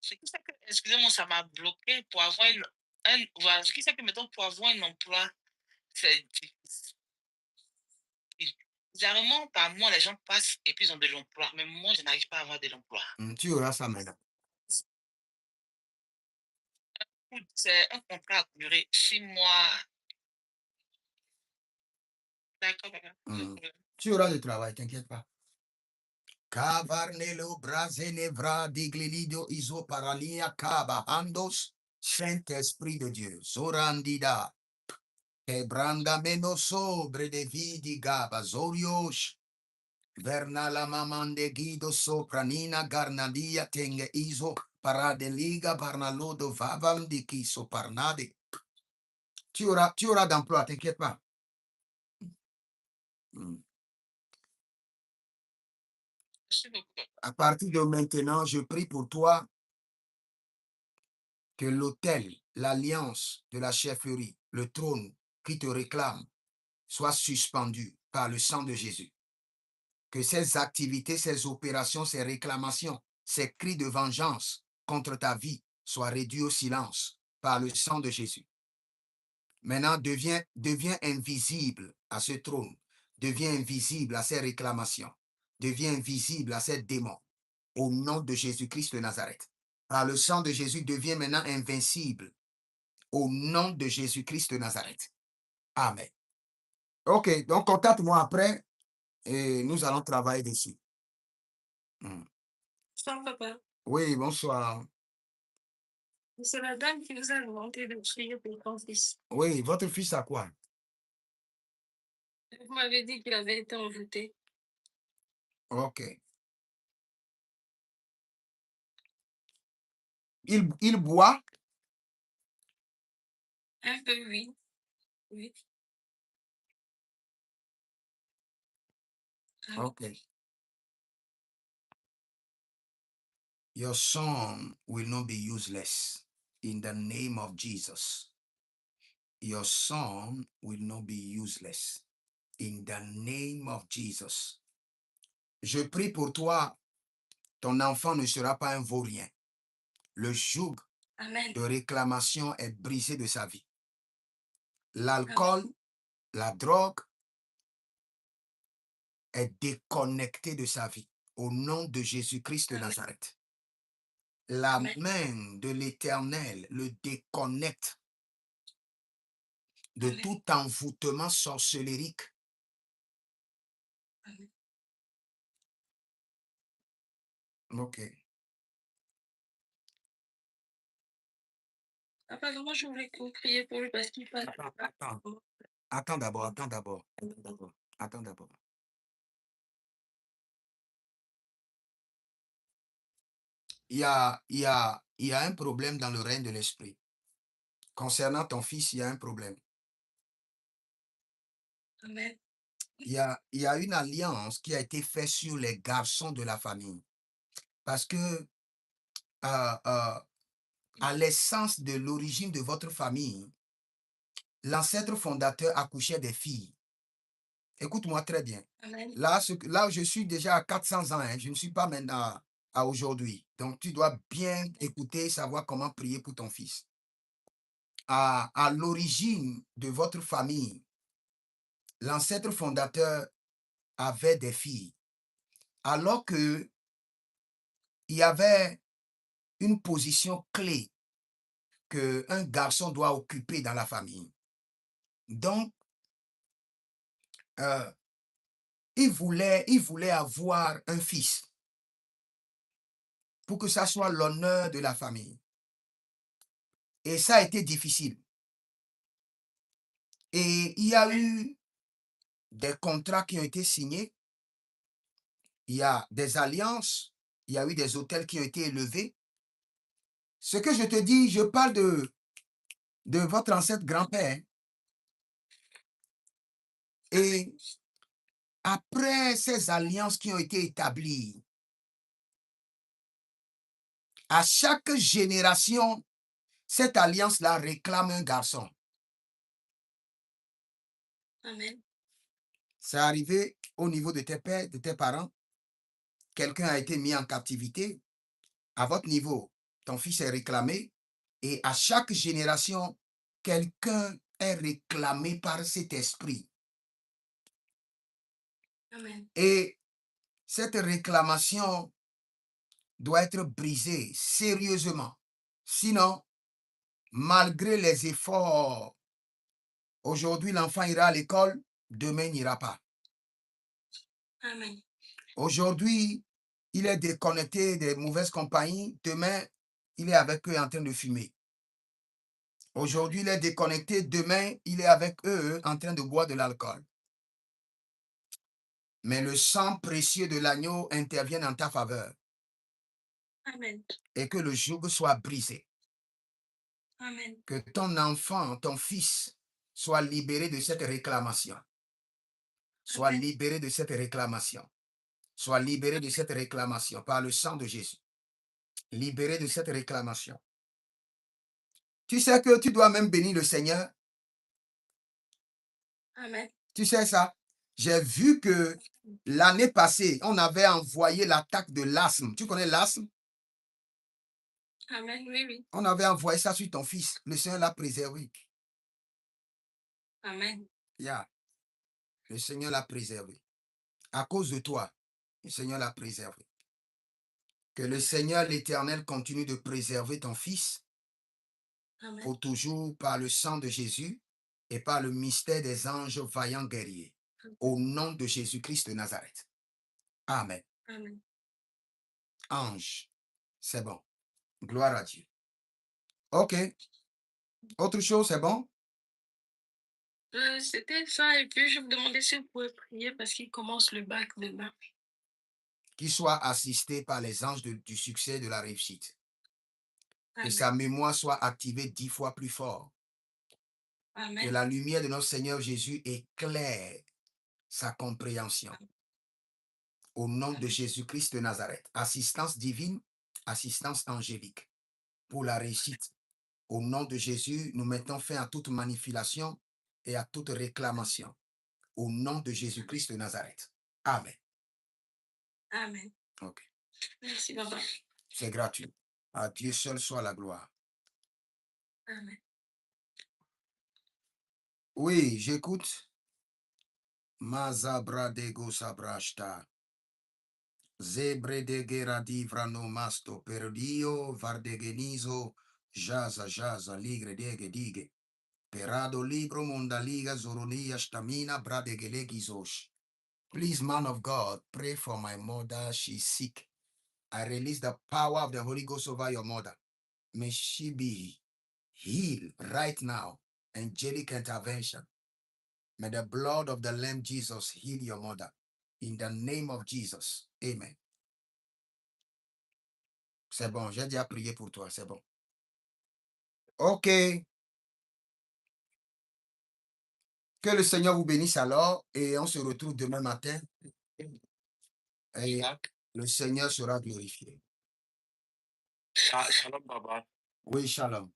Ce qui fait que, excusez-moi, ça m'a bloqué pour avoir voilà, ce qui fait que, mettons, pour avoir un emploi, c'est difficile. Généralement, par moi, les gens passent et puis ils ont de l'emploi. Mais moi, je n'arrive pas à avoir de l'emploi. Tu auras ça maintenant. C'est un contrat à durer 6 mois. D'accord, papa. Tu auras du travail, t'inquiète pas. Cavarnelo brazenevra diglilido isoparania kaba andos, Saint-Esprit de Dieu, Zorandida, Ebranda menoso, bredevidi gaba, Zoriosh, Vernala mamande guido sopranina garnadia tenge iso, paradeliga parnalodo vavam di kiso parnade. Tu auras d'emploi, t'inquiète pas. À partir de maintenant, je prie pour toi que l'autel, l'alliance de la chefferie, le trône qui te réclame, soit suspendu par le sang de Jésus. Que ces activités, ces opérations, ces réclamations, ces cris de vengeance contre ta vie soient réduits au silence par le sang de Jésus. Maintenant, deviens invisible à ce trône, deviens invisible à ces réclamations, deviens invisible à ces démons. Au nom de Jésus-Christ de Nazareth. Par le sang de Jésus, deviens maintenant invincible. Au nom de Jésus-Christ de Nazareth. Amen. OK, donc contacte-moi après et nous allons travailler dessus. Bonsoir, papa. Oui, bonsoir. C'est la dame qui vous a demandé de prier pour ton fils. Oui, votre fils a quoi? Vous m'avez dit qu'il avait été envoûté. OK. Il boit? Un peu, oui. Oui. OK. Your son will not be useless in the name of Jesus. Your son will not be useless in the name of Jesus. Je prie pour toi, ton enfant ne sera pas un vaurien. Le joug de réclamation est brisé de sa vie. L'alcool, la drogue est déconnecté de sa vie. Au nom de Jésus-Christ de Nazareth. La main de l'Éternel le déconnecte de tout envoûtement sorcellérique. OK. Papa, moi, je voulais que vous priez pour lui parce qu'il parle. Attends d'abord. Il y a un problème dans le règne de l'esprit. Concernant ton fils, il y a un problème. Amen. Il y a une alliance qui a été faite sur les garçons de la famille. Parce que à l'essence de l'origine de votre famille, l'ancêtre fondateur accouchait des filles. Écoute-moi très bien. Amen. Là, je suis déjà à 400 ans. Hein, je ne suis pas maintenant à aujourd'hui. Donc, tu dois bien écouter, savoir comment prier pour ton fils. À l'origine de votre famille, l'ancêtre fondateur avait des filles. Alors que il y avait une position clé qu'un garçon doit occuper dans la famille. Donc, il voulait avoir un fils pour que ça soit l'honneur de la famille. Et ça a été difficile. Et il y a eu des contrats qui ont été signés. Il y a des alliances. Il y a eu des hôtels qui ont été élevés. Ce que je te dis, je parle de votre ancêtre grand-père. Et après ces alliances qui ont été établies, à chaque génération, cette alliance-là réclame un garçon. Amen. C'est arrivé au niveau de tes pères, de tes parents. Quelqu'un a été mis en captivité. À votre niveau, ton fils est réclamé. Et à chaque génération, quelqu'un est réclamé par cet esprit. Amen. Et cette réclamation doit être brisée sérieusement. Sinon, malgré les efforts, aujourd'hui l'enfant ira à l'école, demain il n'ira pas. Amen. Aujourd'hui, il est déconnecté des mauvaises compagnies, demain il est avec eux en train de fumer. Aujourd'hui, il est déconnecté, demain il est avec eux en train de boire de l'alcool. Mais le sang précieux de l'agneau intervient en ta faveur. Amen. Et que le joug soit brisé. Amen. Que ton enfant, ton fils, soit libéré de cette réclamation. Soit Amen. libéré de cette réclamation. Soit libéré de cette réclamation par le sang de Jésus. Libéré de cette réclamation. Tu sais que tu dois même bénir le Seigneur. Amen. Tu sais ça? J'ai vu que l'année passée, on avait envoyé l'attaque de l'asthme. Tu connais l'asthme? Amen. Oui, oui. On avait envoyé ça sur ton fils. Le Seigneur l'a préservé. Amen. Yeah. Le Seigneur l'a préservé. À cause de toi, le Seigneur l'a préservé. Que le Seigneur l'Éternel continue de préserver ton fils Amen. pour toujours par le sang de Jésus et par le mystère des anges vaillants guerriers. Au nom de Jésus-Christ de Nazareth. Amen. Amen. Ange, c'est bon. Gloire à Dieu. OK. Autre chose, c'est bon? C'était ça. Et puis, je me demandais si vous pouvez prier parce qu'il commence le bac demain. Qu'il soit assisté par les anges du succès et de la réussite. Que Amen. sa mémoire soit activée 10 fois plus fort. Que Amen. la lumière de notre Seigneur Jésus éclaire sa compréhension. Au nom de Jésus-Christ de Nazareth. Assistance divine, assistance angélique. Pour la réussite. Au nom de Jésus, nous mettons fin à toute manipulation et à toute réclamation. Au nom de Jésus-Christ de Nazareth. Amen. Amen. OK. Merci, papa. C'est gratuit. À Dieu seul soit la gloire. Amen. Oui, j'écoute. Mazabra dego sabrashta. Zebre de geradi vrano masto perdio vardegenizo jaza ligre dege dige. Perado libro mondaliga zoronia stamina bradegelegizosh. Please, man of God, pray for my mother. She's sick. I release the power of the Holy Ghost over your mother. May she be healed right now. Angelic intervention. May the blood of the Lamb Jesus heal your mother. In the name of Jesus. Amen. C'est bon, j'ai déjà prié pour toi, c'est bon. OK. Que le Seigneur vous bénisse alors et on se retrouve demain matin. Et le Seigneur sera glorifié. Shalom, papa. Oui, shalom.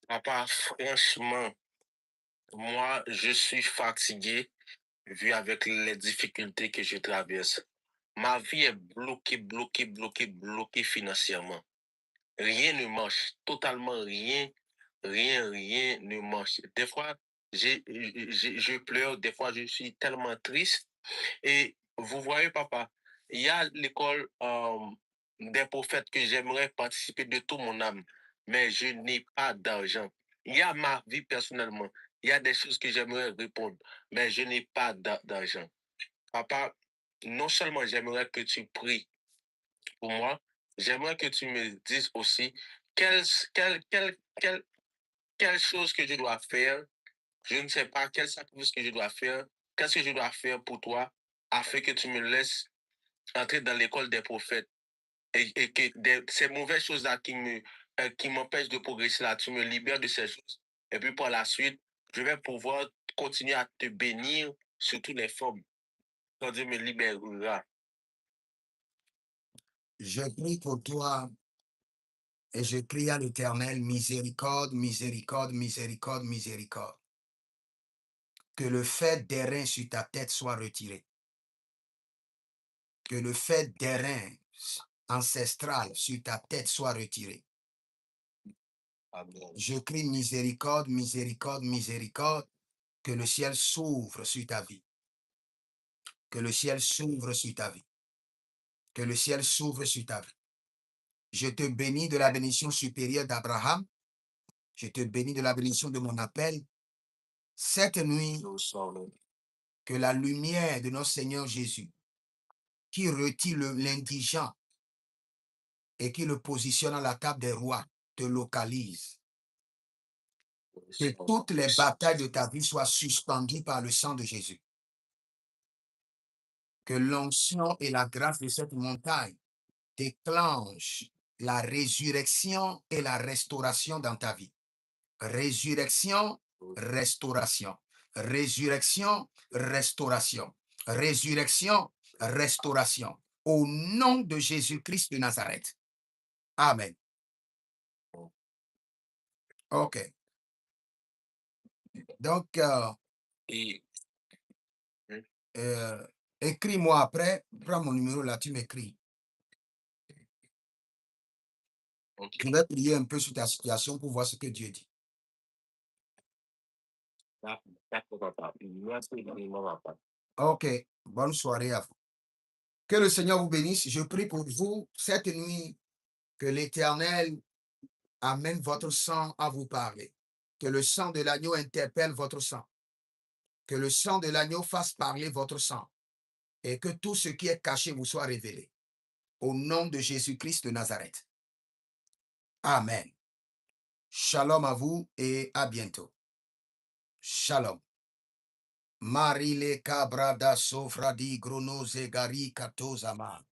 Papa, franchement, moi, je suis fatigué vu avec les difficultés que je traverse. Ma vie est bloquée financièrement. Rien ne marche, totalement rien ne marche. Des fois, je pleure, des fois, je suis tellement triste. Et vous voyez, papa, il y a l'école des prophètes que j'aimerais participer de tout mon âme, mais je n'ai pas d'argent. Il y a ma vie personnellement. Il y a des choses que j'aimerais répondre, mais je n'ai pas d'argent. Papa, non seulement j'aimerais que tu pries pour moi, j'aimerais que tu me dises aussi quelle chose que je dois faire. Je ne sais pas quel sacrifice que je dois faire. Qu'est-ce que je dois faire pour toi afin que tu me laisses entrer dans l'école des prophètes et que ces mauvaises choses-là qui m'empêchent de progresser là, tu me libères de ces choses. Et puis par la suite, je vais pouvoir continuer à te bénir sous toutes les formes. Quand Dieu me libérera. Je prie pour toi et je crie à l'Éternel, miséricorde, miséricorde, miséricorde, miséricorde. Que le fait d'airain sur ta tête soit retiré. Que le fait d'airain ancestral sur ta tête soit retiré. Amen. Je crie miséricorde, miséricorde, miséricorde. Que le ciel s'ouvre sur ta vie. Que le ciel s'ouvre sur ta vie. Que le ciel s'ouvre sur ta vie. Je te bénis de la bénédiction supérieure d'Abraham. Je te bénis de la bénédiction de mon appel. Cette nuit, que la lumière de notre Seigneur Jésus, qui retire l'indigent et qui le positionne à la table des rois, te localise. Que toutes les batailles de ta vie soient suspendues par le sang de Jésus. Que l'onction et la grâce de cette montagne déclenchent la résurrection et la restauration dans ta vie. Résurrection, restauration. Résurrection, restauration. Résurrection, restauration. Au nom de Jésus-Christ de Nazareth. Amen. OK. Donc, Et écris-moi après. Prends mon numéro là, tu m'écris. ok. Je vais prier un peu sur ta situation pour voir ce que Dieu dit. D'accord, papa. Merci énormément, papa. OK. Bonne soirée à vous. Que le Seigneur vous bénisse. Je prie pour vous cette nuit que l'Éternel amène votre sang à vous parler. Que le sang de l'agneau interpelle votre sang. Que le sang de l'agneau fasse parler votre sang. Et que tout ce qui est caché vous soit révélé. Au nom de Jésus-Christ de Nazareth. Amen. Shalom à vous et à bientôt. Shalom. Marile Cabrada Sofradi Gronoze Gari Katozama.